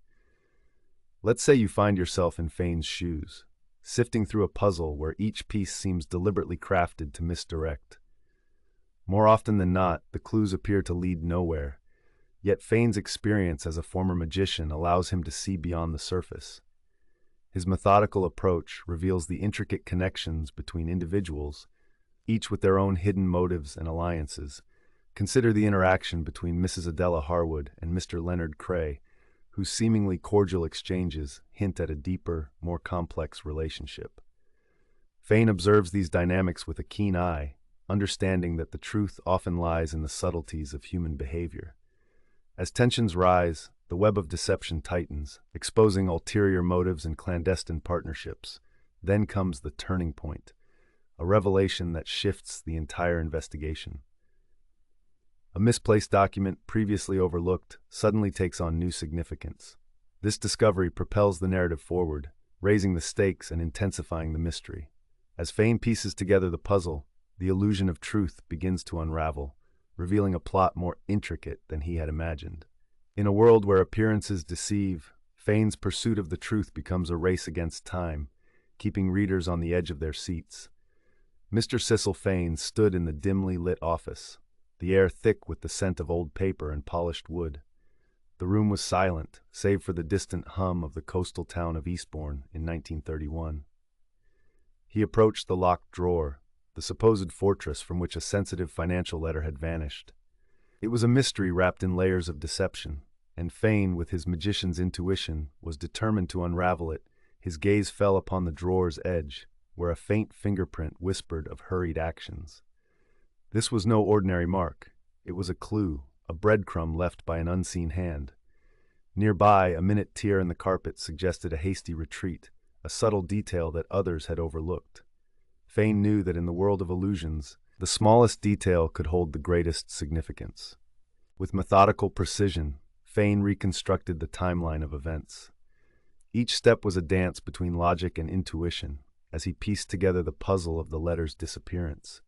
Let's say you find yourself in Fane's shoes, sifting through a puzzle where each piece seems deliberately crafted to misdirect. More often than not, the clues appear to lead nowhere, yet Fane's experience as a former magician allows him to see beyond the surface. His methodical approach reveals the intricate connections between individuals, each with their own hidden motives and alliances. Consider the interaction between Mrs. Adela Harwood and Mr. Leonard Cray, whose seemingly cordial exchanges hint at a deeper, more complex relationship. Fane observes these dynamics with a keen eye, understanding that the truth often lies in the subtleties of human behavior. As tensions rise, the web of deception tightens, exposing ulterior motives and clandestine partnerships. Then comes the turning point, a revelation that shifts the entire investigation. A misplaced document previously overlooked suddenly takes on new significance. This discovery propels the narrative forward, raising the stakes and intensifying the mystery. As Fane pieces together the puzzle, the illusion of truth begins to unravel, revealing a plot more intricate than he had imagined. In a world where appearances deceive, Fane's pursuit of the truth becomes a race against time, keeping readers on the edge of their seats. Mr. Cecil Fane stood in the dimly lit office, the air thick with the scent of old paper and polished wood. The room was silent, save for the distant hum of the coastal town of Eastbourne in 1931. He approached the locked drawer, the supposed fortress from which a sensitive financial letter had vanished. It was a mystery wrapped in layers of deception, and Fane, with his magician's intuition, was determined to unravel it. His gaze fell upon the drawer's edge, where a faint fingerprint whispered of hurried actions. This was no ordinary mark. It was a clue, a breadcrumb left by an unseen hand. Nearby, a minute tear in the carpet suggested a hasty retreat, a subtle detail that others had overlooked. Fane knew that in the world of illusions, the smallest detail could hold the greatest significance. With methodical precision, Fane reconstructed the timeline of events. Each step was a dance between logic and intuition, as he pieced together the puzzle of the letter's disappearance.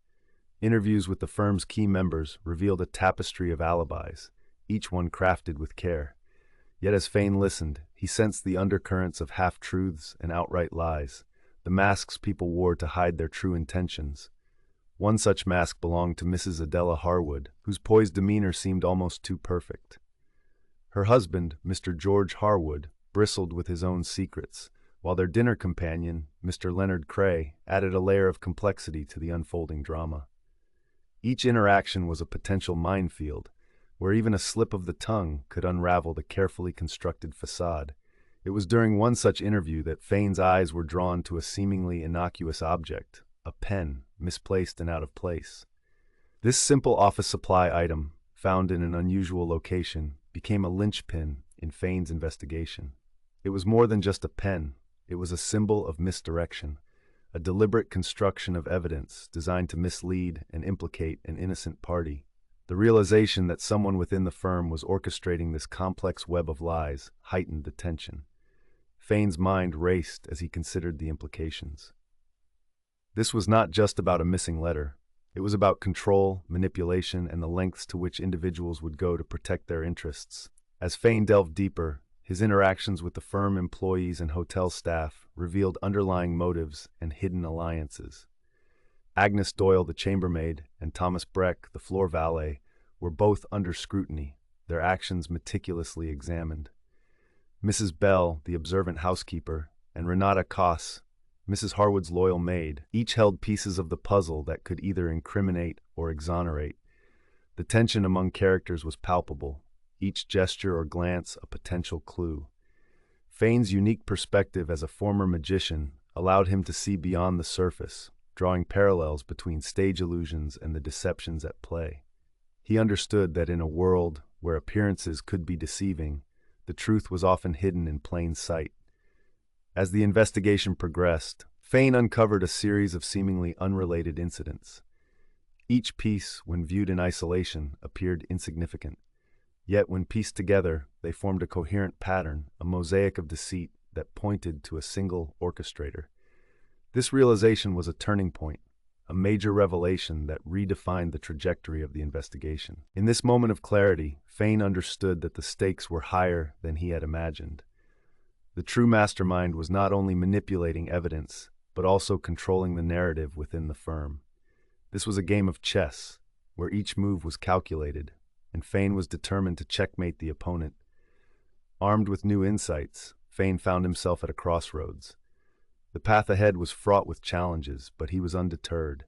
Interviews with the firm's key members revealed a tapestry of alibis, each one crafted with care. Yet as Fane listened, he sensed the undercurrents of half-truths and outright lies, the masks people wore to hide their true intentions. One such mask belonged to Mrs. Adela Harwood, whose poised demeanor seemed almost too perfect. Her husband, Mr. George Harwood, bristled with his own secrets, while their dinner companion, Mr. Leonard Cray, added a layer of complexity to the unfolding drama. Each interaction was a potential minefield, where even a slip of the tongue could unravel the carefully constructed facade. It was during one such interview that Fane's eyes were drawn to a seemingly innocuous object, a pen, misplaced and out of place. This simple office supply item, found in an unusual location, became a linchpin in Fane's investigation. It was more than just a pen. It was a symbol of misdirection, a deliberate construction of evidence designed to mislead and implicate an innocent party. The realization that someone within the firm was orchestrating this complex web of lies heightened the tension. Fane's mind raced as he considered the implications. This was not just about a missing letter. It was about control, manipulation, and the lengths to which individuals would go to protect their interests. As Fane delved deeper, his interactions with the firm employees and hotel staff revealed underlying motives and hidden alliances. Agnes Doyle, the chambermaid, and Thomas Breck, the floor valet, were both under scrutiny, their actions meticulously examined. Mrs. Bell, the observant housekeeper, and Renata Koss, Mrs. Harwood's loyal maid, each held pieces of the puzzle that could either incriminate or exonerate. The tension among characters was palpable, each gesture or glance a potential clue. Fane's unique perspective as a former magician allowed him to see beyond the surface, drawing parallels between stage illusions and the deceptions at play. He understood that in a world where appearances could be deceiving, the truth was often hidden in plain sight. As the investigation progressed, Fane uncovered a series of seemingly unrelated incidents. Each piece, when viewed in isolation, appeared insignificant. Yet when pieced together, they formed a coherent pattern, a mosaic of deceit that pointed to a single orchestrator. This realization was a turning point, a major revelation that redefined the trajectory of the investigation. In this moment of clarity, Fane understood that the stakes were higher than he had imagined. The true mastermind was not only manipulating evidence, but also controlling the narrative within the firm. This was a game of chess, where each move was calculated, and Fane was determined to checkmate the opponent. Armed with new insights, Fane found himself at a crossroads. The path ahead was fraught with challenges, but he was undeterred.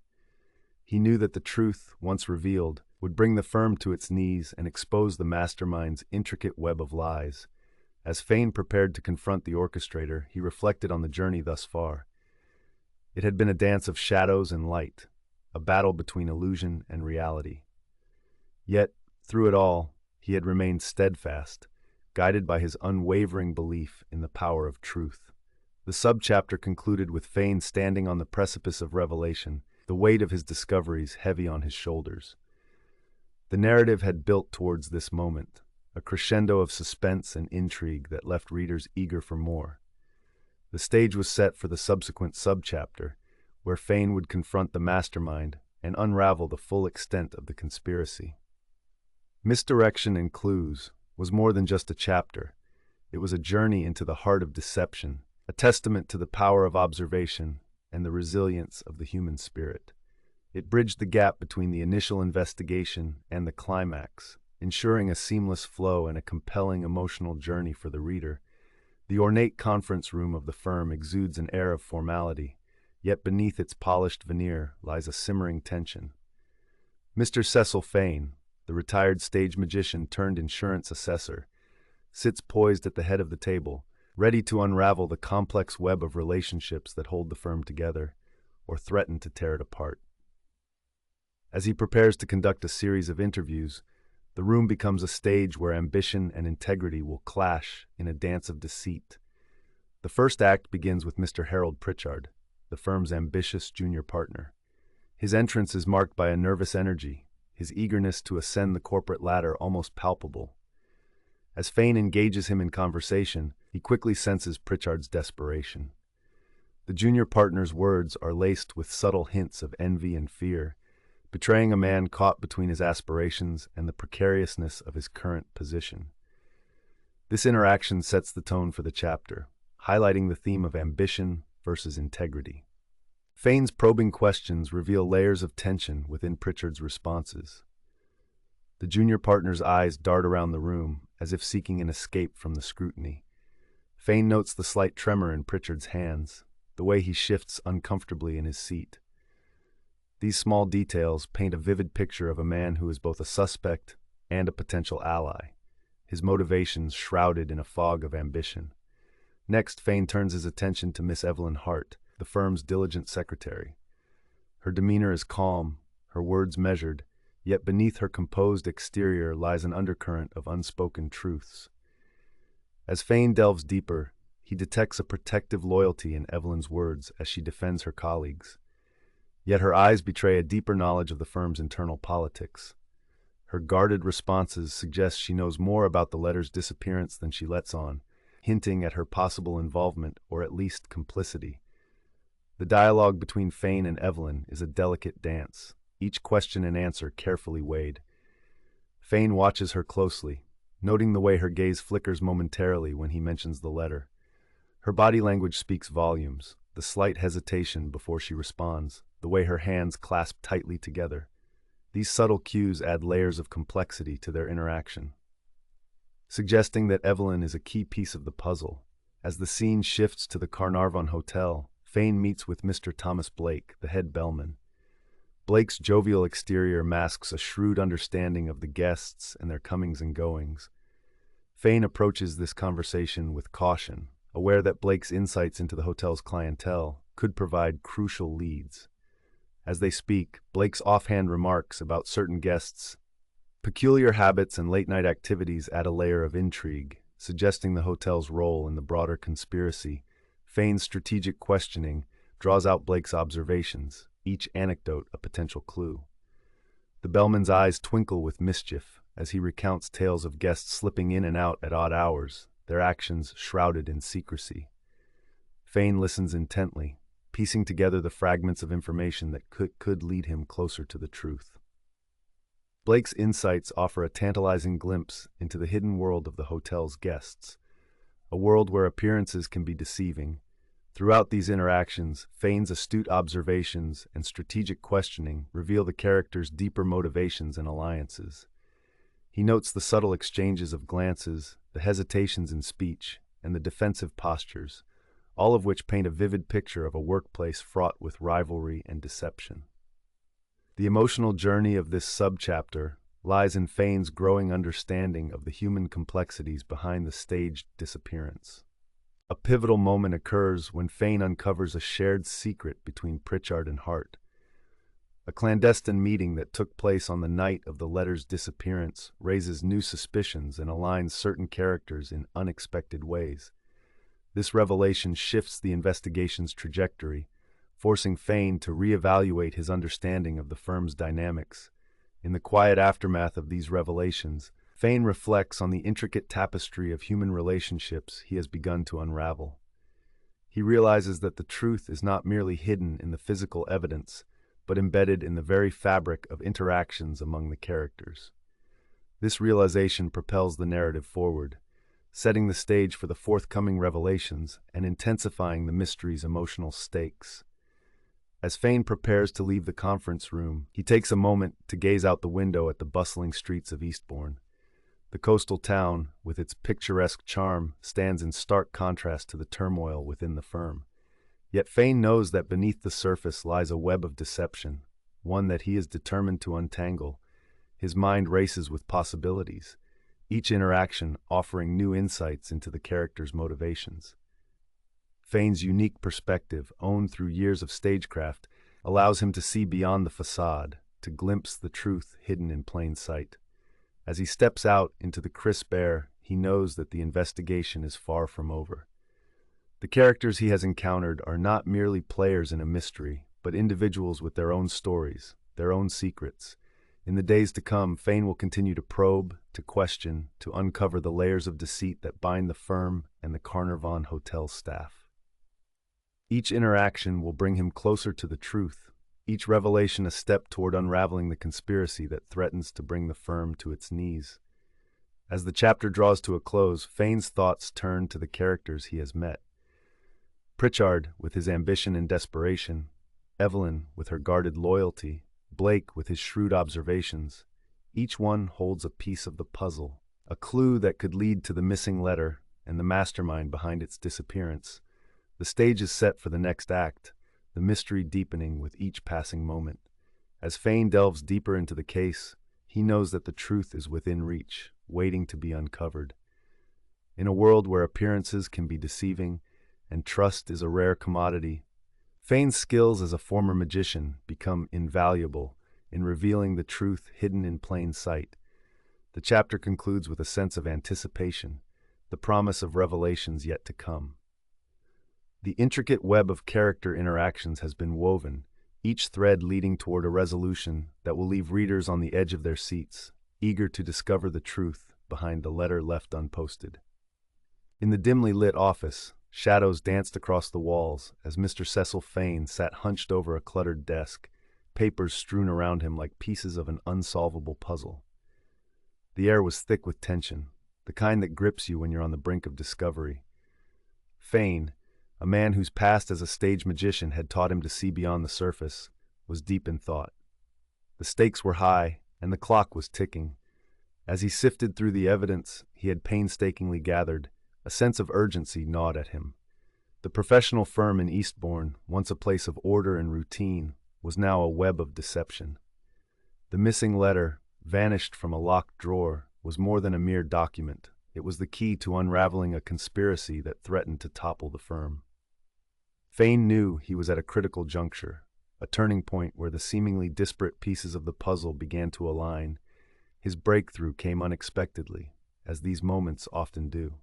He knew that the truth, once revealed, would bring the firm to its knees and expose the mastermind's intricate web of lies. As Fane prepared to confront the orchestrator, he reflected on the journey thus far. It had been a dance of shadows and light, a battle between illusion and reality. Yet, through it all, he had remained steadfast, guided by his unwavering belief in the power of truth. The subchapter concluded with Fane standing on the precipice of revelation, the weight of his discoveries heavy on his shoulders. The narrative had built towards this moment, a crescendo of suspense and intrigue that left readers eager for more. The stage was set for the subsequent subchapter, where Fane would confront the mastermind and unravel the full extent of the conspiracy. Misdirection and Clues was more than just a chapter. It was a journey into the heart of deception, a testament to the power of observation and the resilience of the human spirit. It bridged the gap between the initial investigation and the climax, ensuring a seamless flow and a compelling emotional journey for the reader. The ornate conference room of the firm exudes an air of formality, yet beneath its polished veneer lies a simmering tension. Mr. Cecil Fane, the retired stage magician turned insurance assessor, sits poised at the head of the table, ready to unravel the complex web of relationships that hold the firm together, or threaten to tear it apart. As he prepares to conduct a series of interviews, the room becomes a stage where ambition and integrity will clash in a dance of deceit. The first act begins with Mr. Harold Pritchard, the firm's ambitious junior partner. His entrance is marked by a nervous energy, his eagerness to ascend the corporate ladder almost palpable. As Fane engages him in conversation, he quickly senses Pritchard's desperation. The junior partner's words are laced with subtle hints of envy and fear, betraying a man caught between his aspirations and the precariousness of his current position. This interaction sets the tone for the chapter, highlighting the theme of ambition versus integrity. Fane's probing questions reveal layers of tension within Pritchard's responses. The junior partner's eyes dart around the room, as if seeking an escape from the scrutiny. Fane notes the slight tremor in Pritchard's hands, the way he shifts uncomfortably in his seat. These small details paint a vivid picture of a man who is both a suspect and a potential ally, his motivations shrouded in a fog of ambition. Next, Fane turns his attention to Miss Evelyn Hart, the firm's diligent secretary. Her demeanor is calm, her words measured, yet beneath her composed exterior lies an undercurrent of unspoken truths. As Fane delves deeper, he detects a protective loyalty in Evelyn's words as she defends her colleagues. Yet her eyes betray a deeper knowledge of the firm's internal politics. Her guarded responses suggest she knows more about the letter's disappearance than she lets on, hinting at her possible involvement or at least complicity. The dialogue between Fane and Evelyn is a delicate dance, each question and answer carefully weighed. Fane watches her closely, noting the way her gaze flickers momentarily when he mentions the letter. Her body language speaks volumes, the slight hesitation before she responds, the way her hands clasp tightly together. These subtle cues add layers of complexity to their interaction, suggesting that Evelyn is a key piece of the puzzle. As the scene shifts to the Carnarvon Hotel, Fane meets with Mr. Thomas Blake, the head bellman. Blake's jovial exterior masks a shrewd understanding of the guests and their comings and goings. Fane approaches this conversation with caution, aware that Blake's insights into the hotel's clientele could provide crucial leads. As they speak, Blake's offhand remarks about certain guests' peculiar habits and late-night activities add a layer of intrigue, suggesting the hotel's role in the broader conspiracy. Fane's strategic questioning draws out Blake's observations, each anecdote a potential clue. The bellman's eyes twinkle with mischief as he recounts tales of guests slipping in and out at odd hours, their actions shrouded in secrecy. Fane listens intently, piecing together the fragments of information that could lead him closer to the truth. Blake's insights offer a tantalizing glimpse into the hidden world of the hotel's guests, a world where appearances can be deceiving. Throughout these interactions, Fane's astute observations and strategic questioning reveal the character's deeper motivations and alliances. He notes the subtle exchanges of glances, the hesitations in speech, and the defensive postures, all of which paint a vivid picture of a workplace fraught with rivalry and deception. The emotional journey of this subchapter lies in Fane's growing understanding of the human complexities behind the staged disappearance. A pivotal moment occurs when Fane uncovers a shared secret between Pritchard and Hart. A clandestine meeting that took place on the night of the letter's disappearance raises new suspicions and aligns certain characters in unexpected ways. This revelation shifts the investigation's trajectory, forcing Fane to reevaluate his understanding of the firm's dynamics. In the quiet aftermath of these revelations, Fane reflects on the intricate tapestry of human relationships he has begun to unravel. He realizes that the truth is not merely hidden in the physical evidence, but embedded in the very fabric of interactions among the characters. This realization propels the narrative forward, setting the stage for the forthcoming revelations and intensifying the mystery's emotional stakes. As Fane prepares to leave the conference room, he takes a moment to gaze out the window at the bustling streets of Eastbourne. The coastal town, with its picturesque charm, stands in stark contrast to the turmoil within the firm. Yet Fane knows that beneath the surface lies a web of deception, one that he is determined to untangle. His mind races with possibilities, each interaction offering new insights into the character's motivations. Fane's unique perspective, owned through years of stagecraft, allows him to see beyond the facade, to glimpse the truth hidden in plain sight. As he steps out into the crisp air, he knows that the investigation is far from over. The characters he has encountered are not merely players in a mystery, but individuals with their own stories, their own secrets. In the days to come, Fane will continue to probe, to question, to uncover the layers of deceit that bind the firm and the Carnarvon Hotel staff. Each interaction will bring him closer to the truth, each revelation a step toward unraveling the conspiracy that threatens to bring the firm to its knees. As the chapter draws to a close, Fane's thoughts turn to the characters he has met. Pritchard, with his ambition and desperation, Evelyn, with her guarded loyalty, Blake, with his shrewd observations. Each one holds a piece of the puzzle, a clue that could lead to the missing letter and the mastermind behind its disappearance. The stage is set for the next act, the mystery deepening with each passing moment. As Fane delves deeper into the case, he knows that the truth is within reach, waiting to be uncovered. In a world where appearances can be deceiving and trust is a rare commodity, Fane's skills as a former magician become invaluable in revealing the truth hidden in plain sight. The chapter concludes with a sense of anticipation, the promise of revelations yet to come. The intricate web of character interactions has been woven, each thread leading toward a resolution that will leave readers on the edge of their seats, eager to discover the truth behind the letter left unposted. In the dimly lit office, shadows danced across the walls as Mr. Cecil Fane sat hunched over a cluttered desk, papers strewn around him like pieces of an unsolvable puzzle. The air was thick with tension, the kind that grips you when you're on the brink of discovery. Fane, a man whose past as a stage magician had taught him to see beyond the surface, was deep in thought. The stakes were high, and the clock was ticking. As he sifted through the evidence he had painstakingly gathered, a sense of urgency gnawed at him. The professional firm in Eastbourne, once a place of order and routine, was now a web of deception. The missing letter, vanished from a locked drawer, was more than a mere document. It was the key to unraveling a conspiracy that threatened to topple the firm. Fane knew he was at a critical juncture, a turning point where the seemingly disparate pieces of the puzzle began to align. His breakthrough came unexpectedly, as these moments often do.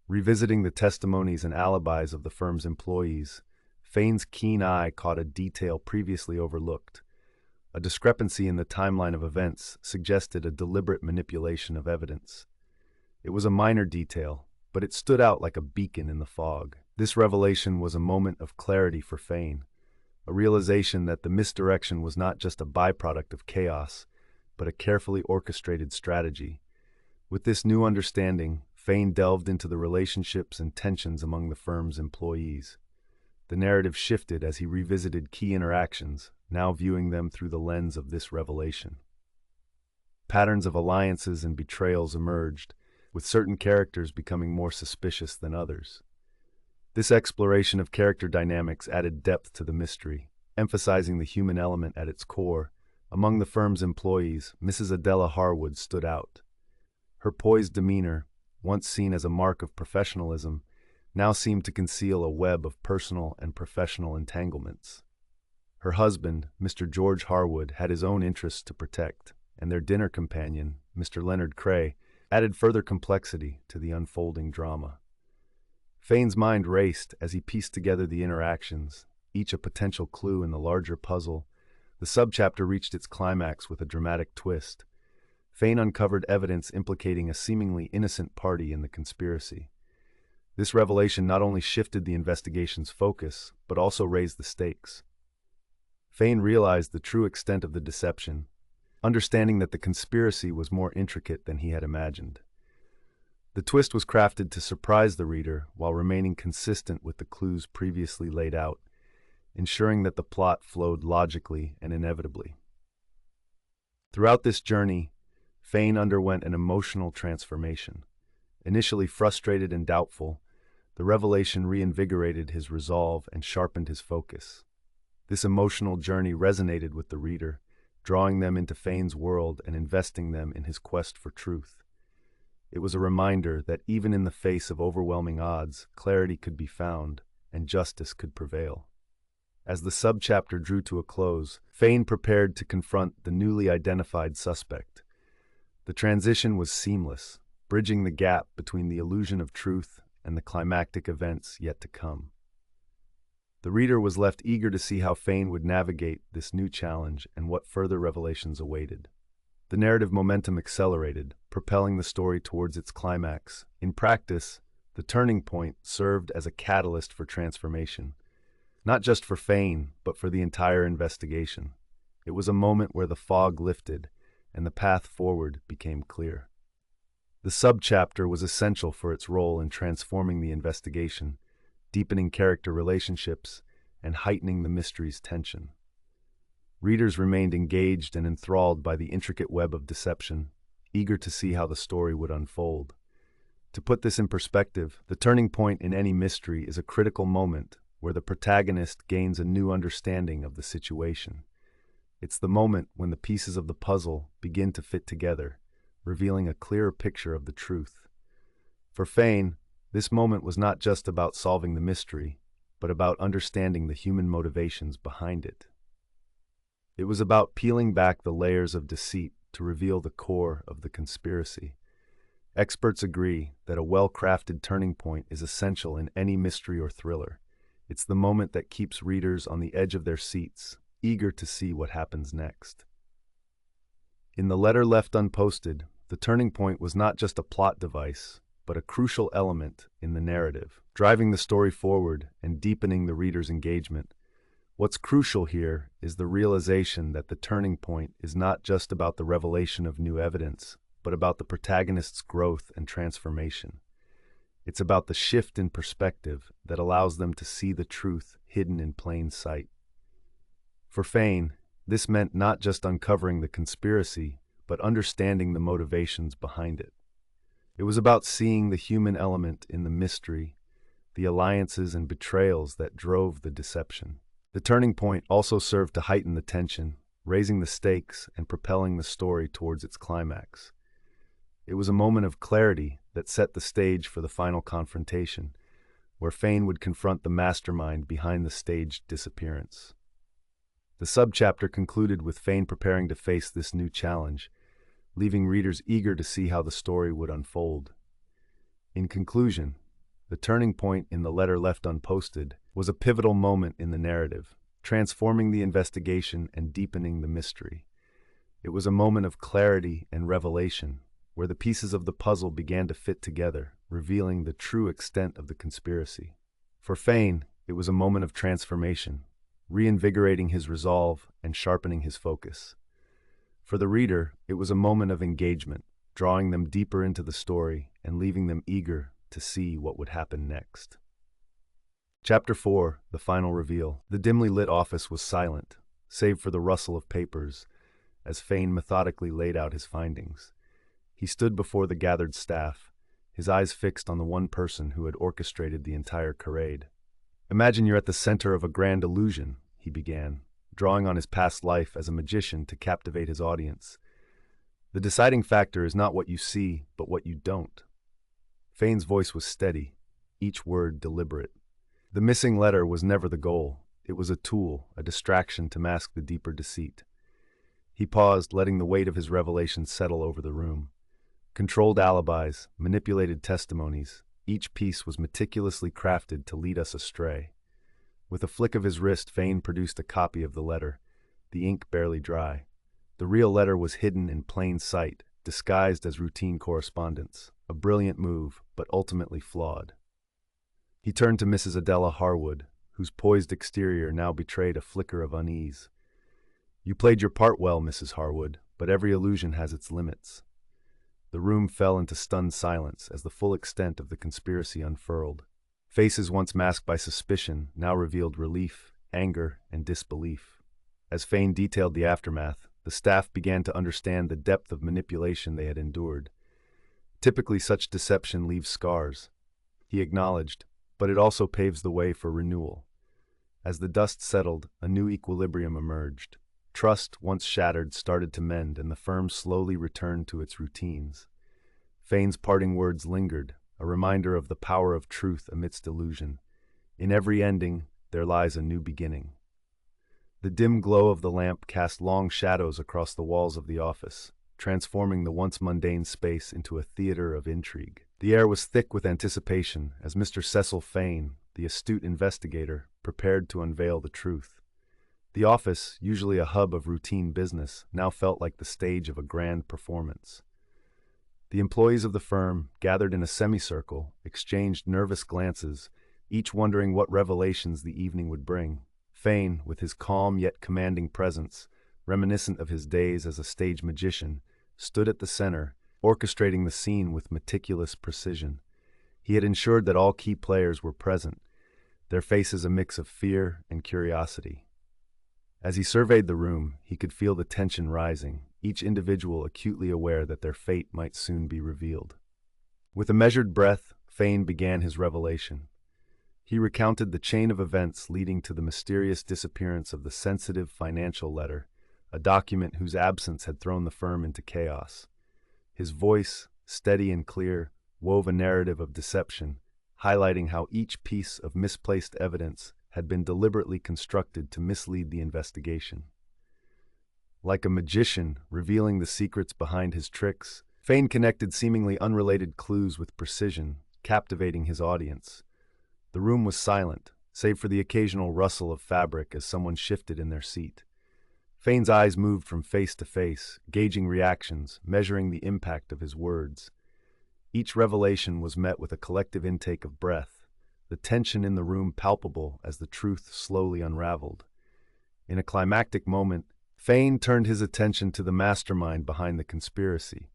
Revisiting the testimonies and alibis of the firm's employees, Fane's keen eye caught a detail previously overlooked. A discrepancy in the timeline of events suggested a deliberate manipulation of evidence. It was a minor detail, but it stood out like a beacon in the fog. This revelation was a moment of clarity for Fane, a realization that the misdirection was not just a byproduct of chaos, but a carefully orchestrated strategy. With this new understanding, Fane delved into the relationships and tensions among the firm's employees. The narrative shifted as he revisited key interactions, now viewing them through the lens of this revelation. Patterns of alliances and betrayals emerged, with certain characters becoming more suspicious than others. This exploration of character dynamics added depth to the mystery, emphasizing the human element at its core. Among the firm's employees, Mrs. Adela Harwood stood out. Her poised demeanor, once seen as a mark of professionalism, now seemed to conceal a web of personal and professional entanglements. Her husband, Mr. George Harwood, had his own interests to protect, and their dinner companion, Mr. Leonard Cray, added further complexity to the unfolding drama. Fane's mind raced as he pieced together the interactions, each a potential clue in the larger puzzle. The subchapter reached its climax with a dramatic twist. Fane uncovered evidence implicating a seemingly innocent party in the conspiracy. This revelation not only shifted the investigation's focus, but also raised the stakes. Fane realized the true extent of the deception, understanding that the conspiracy was more intricate than he had imagined. The twist was crafted to surprise the reader while remaining consistent with the clues previously laid out, ensuring that the plot flowed logically and inevitably. Throughout this journey, Fane underwent an emotional transformation. Initially frustrated and doubtful, the revelation reinvigorated his resolve and sharpened his focus. This emotional journey resonated with the reader, drawing them into Fane's world and investing them in his quest for truth. It was a reminder that even in the face of overwhelming odds, clarity could be found and justice could prevail. As the subchapter drew to a close, Fane prepared to confront the newly identified suspect. The transition was seamless, bridging the gap between the illusion of truth and the climactic events yet to come. The reader was left eager to see how Fane would navigate this new challenge and what further revelations awaited. The narrative momentum accelerated, propelling the story towards its climax. In practice, the turning point served as a catalyst for transformation, not just for Fane, but for the entire investigation. It was a moment where the fog lifted and the path forward became clear. The subchapter was essential for its role in transforming the investigation, deepening character relationships, and heightening the mystery's tension. Readers remained engaged and enthralled by the intricate web of deception, eager to see how the story would unfold. To put this in perspective, the turning point in any mystery is a critical moment where the protagonist gains a new understanding of the situation. It's the moment when the pieces of the puzzle begin to fit together, revealing a clearer picture of the truth. For Fane, this moment was not just about solving the mystery, but about understanding the human motivations behind it. It was about peeling back the layers of deceit to reveal the core of the conspiracy. Experts agree that a well-crafted turning point is essential in any mystery or thriller. It's the moment that keeps readers on the edge of their seats, eager to see what happens next. In The Letter Left Unposted, the turning point was not just a plot device, but a crucial element in the narrative, driving the story forward and deepening the reader's engagement. What's crucial here is the realization that the turning point is not just about the revelation of new evidence, but about the protagonist's growth and transformation. It's about the shift in perspective that allows them to see the truth hidden in plain sight. For Fane, this meant not just uncovering the conspiracy, but understanding the motivations behind it. It was about seeing the human element in the mystery, the alliances and betrayals that drove the deception. The turning point also served to heighten the tension, raising the stakes and propelling the story towards its climax. It was a moment of clarity that set the stage for the final confrontation, where Fane would confront the mastermind behind the staged disappearance. The subchapter concluded with Fane preparing to face this new challenge, leaving readers eager to see how the story would unfold. In conclusion, the turning point in The Letter Left Unposted was a pivotal moment in the narrative, transforming the investigation and deepening the mystery. It was a moment of clarity and revelation, where the pieces of the puzzle began to fit together, revealing the true extent of the conspiracy. For Fane, it was a moment of transformation, reinvigorating his resolve and sharpening his focus. For the reader, it was a moment of engagement, drawing them deeper into the story and leaving them eager to see what would happen next. Chapter 4, The Final Reveal. The dimly lit office was silent, save for the rustle of papers, as Fane methodically laid out his findings. He stood before the gathered staff, his eyes fixed on the one person who had orchestrated the entire charade. "Imagine you're at the center of a grand illusion," he began, drawing on his past life as a magician to captivate his audience. "The deciding factor is not what you see, but what you don't." Fane's voice was steady, each word deliberate. The missing letter was never the goal. it was a tool, a distraction to mask the deeper deceit. He paused, letting the weight of his revelation settle over the room. Controlled alibis, manipulated testimonies, each piece was meticulously crafted to lead us astray. With a flick of his wrist, Fane produced a copy of the letter, the ink barely dry. The real letter was hidden in plain sight, disguised as routine correspondence, a brilliant move, but ultimately flawed. He turned to Mrs. Adela Harwood, whose poised exterior now betrayed a flicker of unease. "You played your part well, Mrs. Harwood, but every illusion has its limits." The room fell into stunned silence as the full extent of the conspiracy unfurled. Faces once masked by suspicion now revealed relief, anger, and disbelief. As Fane detailed the aftermath, the staff began to understand the depth of manipulation they had endured. Typically, such deception leaves scars, he acknowledged, but it also paves the way for renewal. As the dust settled, a new equilibrium emerged. Trust, once shattered, started to mend, and the firm slowly returned to its routines. Fane's parting words lingered, a reminder of the power of truth amidst illusion. In every ending, there lies a new beginning. The dim glow of the lamp cast long shadows across the walls of the office, transforming the once mundane space into a theater of intrigue. The air was thick with anticipation as Mr. Cecil Fane, the astute investigator, prepared to unveil the truth. The office, usually a hub of routine business, now felt like the stage of a grand performance. The employees of the firm, gathered in a semicircle, exchanged nervous glances, each wondering what revelations the evening would bring. Fane, with his calm yet commanding presence, reminiscent of his days as a stage magician, stood at the center, orchestrating the scene with meticulous precision. He had ensured that all key players were present, their faces a mix of fear and curiosity. As he surveyed the room, he could feel the tension rising, each individual acutely aware that their fate might soon be revealed. With a measured breath, Fane began his revelation. He recounted the chain of events leading to the mysterious disappearance of the sensitive financial letter, a document whose absence had thrown the firm into chaos. His voice, steady and clear, wove a narrative of deception, highlighting how each piece of misplaced evidence had been deliberately constructed to mislead the investigation. Like a magician revealing the secrets behind his tricks, Fane connected seemingly unrelated clues with precision, captivating his audience. The room was silent, save for the occasional rustle of fabric as someone shifted in their seat. Fane's eyes moved from face to face, gauging reactions, measuring the impact of his words. Each revelation was met with a collective intake of breath, the tension in the room palpable as the truth slowly unraveled. In a climactic moment, Fane turned his attention to the mastermind behind the conspiracy.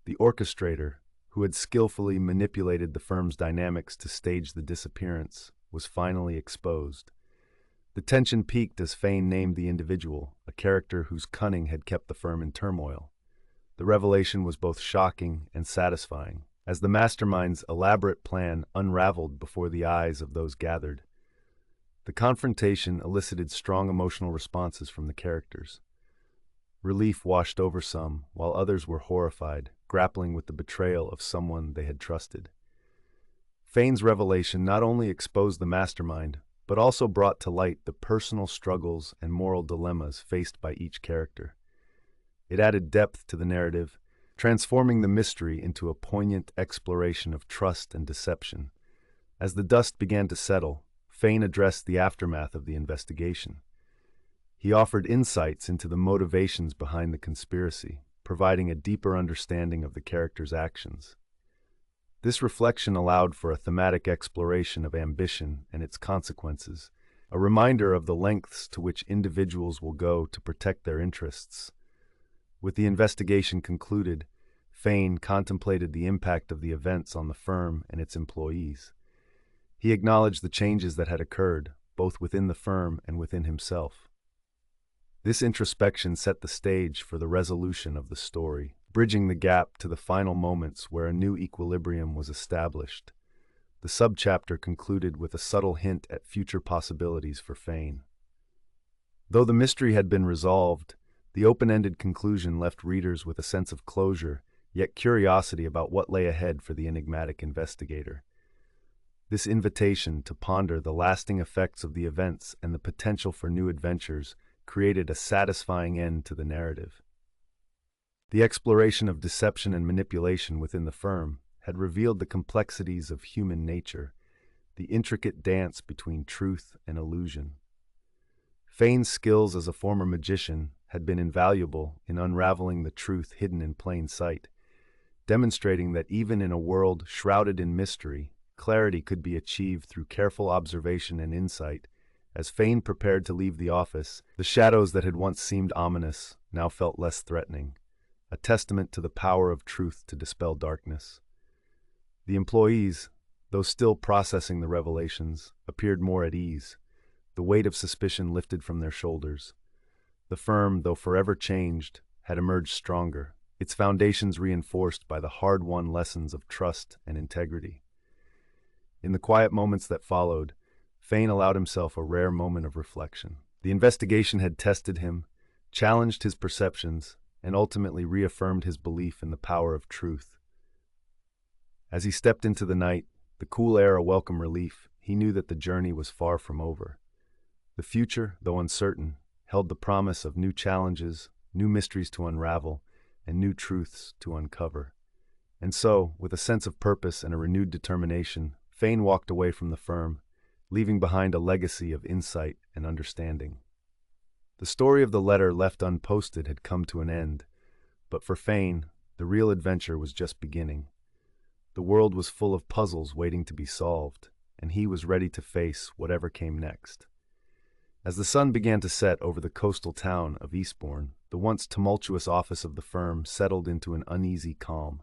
The orchestrator, who had skillfully manipulated the firm's dynamics to stage the disappearance, was finally exposed. The tension peaked as Fane named the individual, a character whose cunning had kept the firm in turmoil. The revelation was both shocking and satisfying, as the mastermind's elaborate plan unraveled before the eyes of those gathered. The confrontation elicited strong emotional responses from the characters. Relief washed over some, while others were horrified, grappling with the betrayal of someone they had trusted. Fane's revelation not only exposed the mastermind, but also brought to light the personal struggles and moral dilemmas faced by each character. It added depth to the narrative, transforming the mystery into a poignant exploration of trust and deception. As the dust began to settle, Fane addressed the aftermath of the investigation. He offered insights into the motivations behind the conspiracy, providing a deeper understanding of the characters' actions. This reflection allowed for a thematic exploration of ambition and its consequences, a reminder of the lengths to which individuals will go to protect their interests. With the investigation concluded, Fane contemplated the impact of the events on the firm and its employees. He acknowledged the changes that had occurred, both within the firm and within himself. This introspection set the stage for the resolution of the story, bridging the gap to the final moments where a new equilibrium was established. The subchapter concluded with a subtle hint at future possibilities for Fane. Though the mystery had been resolved, the open-ended conclusion left readers with a sense of closure, yet curiosity about what lay ahead for the enigmatic investigator. This invitation to ponder the lasting effects of the events and the potential for new adventures created a satisfying end to the narrative. The exploration of deception and manipulation within the firm had revealed the complexities of human nature, the intricate dance between truth and illusion. Fane's skills as a former magician had been invaluable in unraveling the truth hidden in plain sight, demonstrating that even in a world shrouded in mystery, clarity could be achieved through careful observation and insight. As Fane prepared to leave the office, the shadows that had once seemed ominous now felt less threatening, a testament to the power of truth to dispel darkness. The employees, though still processing the revelations, appeared more at ease, the weight of suspicion lifted from their shoulders. The firm, though forever changed, had emerged stronger, its foundations reinforced by the hard-won lessons of trust and integrity. In the quiet moments that followed, Fane allowed himself a rare moment of reflection. The investigation had tested him, challenged his perceptions, and ultimately reaffirmed his belief in the power of truth. As he stepped into the night, the cool air a welcome relief, he knew that the journey was far from over. The future, though uncertain, held the promise of new challenges, new mysteries to unravel, and new truths to uncover. And so, with a sense of purpose and a renewed determination, Fane walked away from the firm, leaving behind a legacy of insight and understanding. The story of the letter left unposted had come to an end, but for Fane, the real adventure was just beginning. The world was full of puzzles waiting to be solved, and he was ready to face whatever came next. As the sun began to set over the coastal town of Eastbourne, the once tumultuous office of the firm settled into an uneasy calm.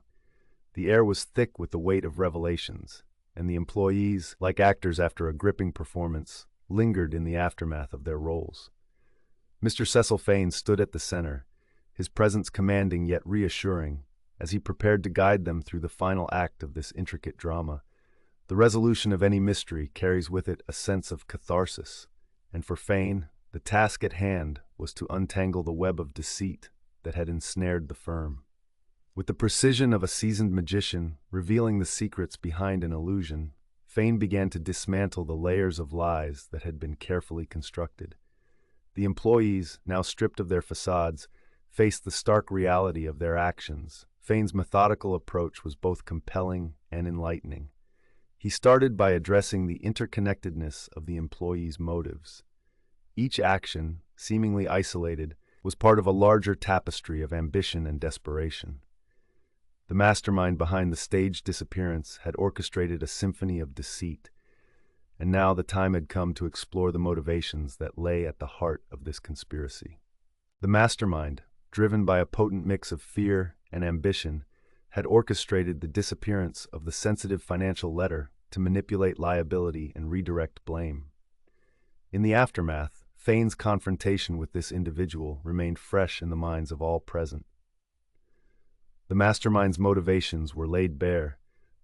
The air was thick with the weight of revelations, and the employees, like actors after a gripping performance, lingered in the aftermath of their roles. Mr. Cecil Fane stood at the center, his presence commanding yet reassuring, as he prepared to guide them through the final act of this intricate drama. The resolution of any mystery carries with it a sense of catharsis, and for Fane, the task at hand was to untangle the web of deceit that had ensnared the firm. With the precision of a seasoned magician revealing the secrets behind an illusion, Fane began to dismantle the layers of lies that had been carefully constructed. The employees, now stripped of their facades, faced the stark reality of their actions. Fane's methodical approach was both compelling and enlightening. He started by addressing the interconnectedness of the employees' motives. Each action, seemingly isolated, was part of a larger tapestry of ambition and desperation. The mastermind behind the staged disappearance had orchestrated a symphony of deceit, and now the time had come to explore the motivations that lay at the heart of this conspiracy. The mastermind, driven by a potent mix of fear and ambition, had orchestrated the disappearance of the sensitive financial letter to manipulate liability and redirect blame. In the aftermath, Fane's confrontation with this individual remained fresh in the minds of all present. The mastermind's motivations were laid bare,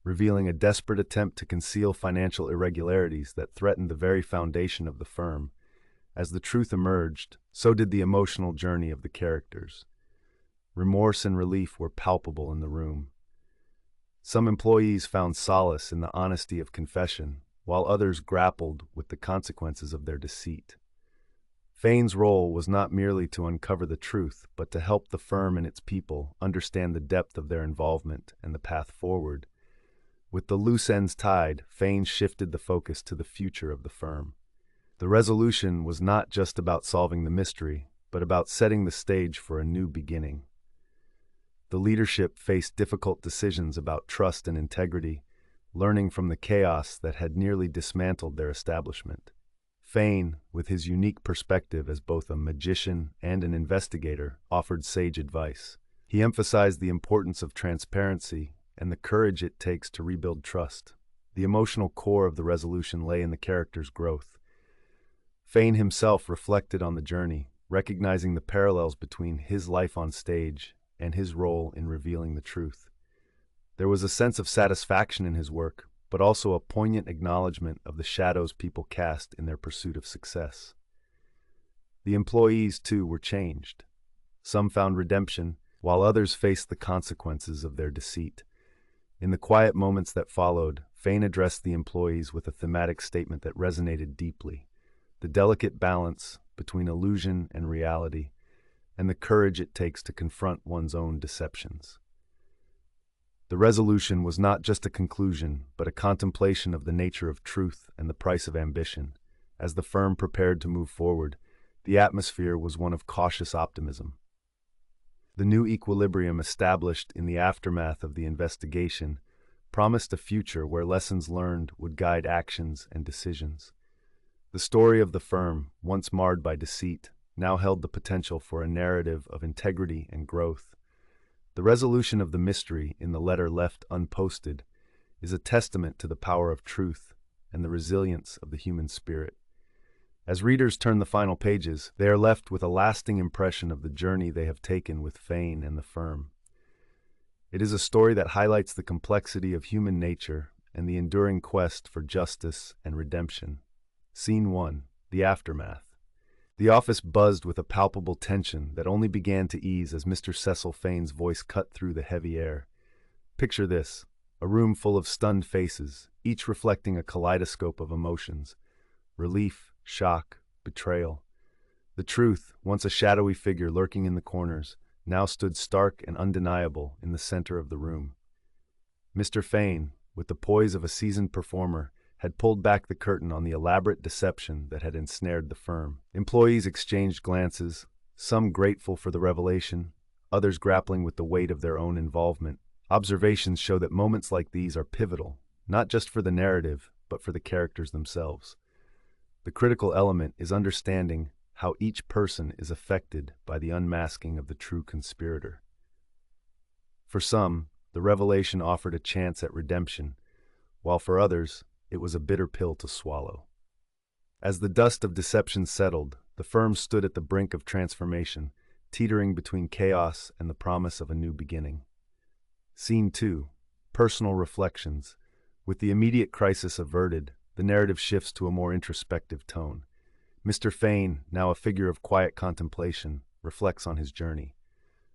revealing a desperate attempt to conceal financial irregularities that threatened the very foundation of the firm. As the truth emerged, so did the emotional journey of the characters. Remorse and relief were palpable in the room. Some employees found solace in the honesty of confession, while others grappled with the consequences of their deceit. Fane's role was not merely to uncover the truth, but to help the firm and its people understand the depth of their involvement and the path forward. With the loose ends tied, Fane shifted the focus to the future of the firm. The resolution was not just about solving the mystery, but about setting the stage for a new beginning. The leadership faced difficult decisions about trust and integrity, learning from the chaos that had nearly dismantled their establishment. Fane, with his unique perspective as both a magician and an investigator, offered sage advice. He emphasized the importance of transparency and the courage it takes to rebuild trust. The emotional core of the resolution lay in the character's growth. Fane himself reflected on the journey, recognizing the parallels between his life on stage and his role in revealing the truth. There was a sense of satisfaction in his work, but also a poignant acknowledgement of the shadows people cast in their pursuit of success. The employees, too, were changed. Some found redemption, while others faced the consequences of their deceit. In the quiet moments that followed, Fane addressed the employees with a thematic statement that resonated deeply: the delicate balance between illusion and reality, and the courage it takes to confront one's own deceptions. The resolution was not just a conclusion, but a contemplation of the nature of truth and the price of ambition. As the firm prepared to move forward, the atmosphere was one of cautious optimism. The new equilibrium established in the aftermath of the investigation promised a future where lessons learned would guide actions and decisions. The story of the firm, once marred by deceit, now held the potential for a narrative of integrity and growth. The resolution of the mystery in the letter left unposted is a testament to the power of truth and the resilience of the human spirit. As readers turn the final pages, they are left with a lasting impression of the journey they have taken with Fane and the firm. It is a story that highlights the complexity of human nature and the enduring quest for justice and redemption. Scene 1. The Aftermath. The office buzzed with a palpable tension that only began to ease as Mr. Cecil Fane's voice cut through the heavy air. Picture this: a room full of stunned faces, each reflecting a kaleidoscope of emotions: relief, shock, betrayal. The truth, once a shadowy figure lurking in the corners, now stood stark and undeniable in the center of the room. Mr. Fane, with the poise of a seasoned performer, had pulled back the curtain on the elaborate deception that had ensnared the firm. Employees exchanged glances, some grateful for the revelation, others grappling with the weight of their own involvement. Observations show that moments like these are pivotal, not just for the narrative, but for the characters themselves. The critical element is understanding how each person is affected by the unmasking of the true conspirator. For some, the revelation offered a chance at redemption, while for others, it was a bitter pill to swallow. As the dust of deception settled, the firm stood at the brink of transformation, teetering between chaos and the promise of a new beginning. Scene 2. Personal reflections. With the immediate crisis averted, the narrative shifts to a more introspective tone. Mr. Fane, now a figure of quiet contemplation, reflects on his journey.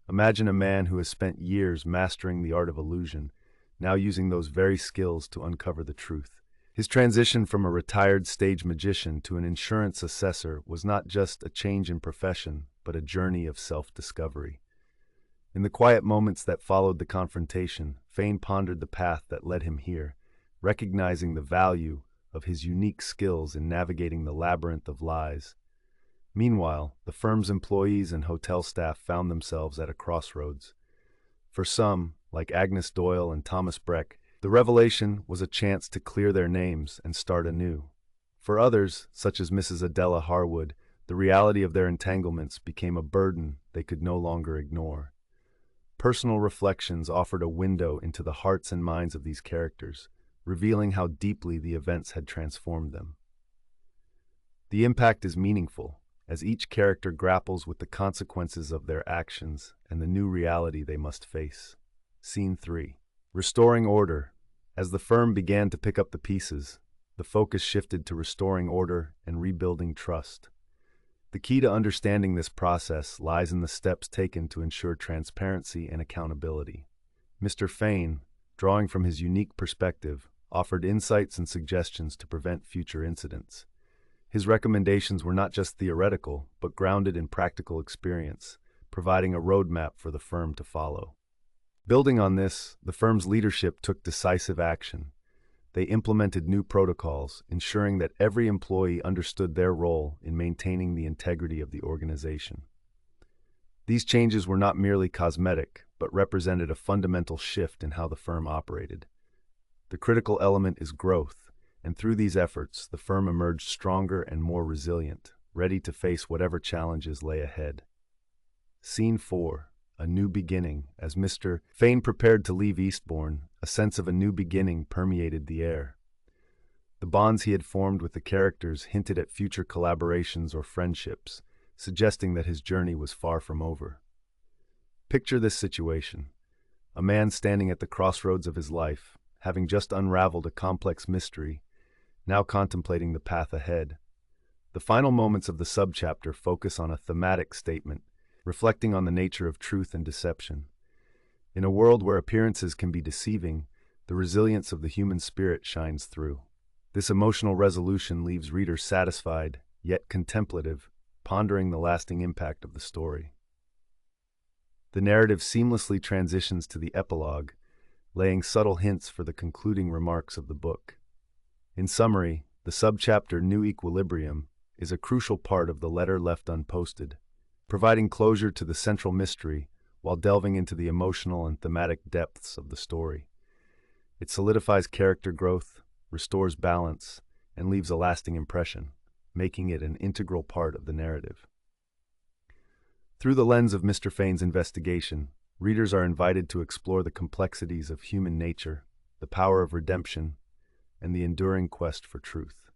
Imagine a man who has spent years mastering the art of illusion, now using those very skills to uncover the truth. His transition from a retired stage magician to an insurance assessor was not just a change in profession, but a journey of self-discovery. In the quiet moments that followed the confrontation, Fane pondered the path that led him here, recognizing the value of his unique skills in navigating the labyrinth of lies. Meanwhile, the firm's employees and hotel staff found themselves at a crossroads. For some, like Agnes Doyle and Thomas Breck, the revelation was a chance to clear their names and start anew. For others, such as Mrs. Adela Harwood, the reality of their entanglements became a burden they could no longer ignore. Personal reflections offered a window into the hearts and minds of these characters, revealing how deeply the events had transformed them. The impact is meaningful, as each character grapples with the consequences of their actions and the new reality they must face. Scene 3. Restoring order. As the firm began to pick up the pieces, the focus shifted to restoring order and rebuilding trust. The key to understanding this process lies in the steps taken to ensure transparency and accountability. Mr. Fane, drawing from his unique perspective, offered insights and suggestions to prevent future incidents. His recommendations were not just theoretical, but grounded in practical experience, providing a roadmap for the firm to follow. Building on this, the firm's leadership took decisive action. They implemented new protocols, ensuring that every employee understood their role in maintaining the integrity of the organization. These changes were not merely cosmetic, but represented a fundamental shift in how the firm operated. The critical element is growth, and through these efforts, the firm emerged stronger and more resilient, ready to face whatever challenges lay ahead. Scene 4. A new beginning. As Mr. Fane prepared to leave Eastbourne, a sense of a new beginning permeated the air. The bonds he had formed with the characters hinted at future collaborations or friendships, suggesting that his journey was far from over. Picture this situation: a man standing at the crossroads of his life, having just unraveled a complex mystery, now contemplating the path ahead. The final moments of the subchapter focus on a thematic statement, reflecting on the nature of truth and deception. In a world where appearances can be deceiving, the resilience of the human spirit shines through. This emotional resolution leaves readers satisfied, yet contemplative, pondering the lasting impact of the story. The narrative seamlessly transitions to the epilogue, laying subtle hints for the concluding remarks of the book. In summary, the subchapter New Equilibrium is a crucial part of the letter left unposted, providing closure to the central mystery while delving into the emotional and thematic depths of the story. It solidifies character growth, restores balance, and leaves a lasting impression, making it an integral part of the narrative. Through the lens of Mr. Fane's investigation, readers are invited to explore the complexities of human nature, the power of redemption, and the enduring quest for truth.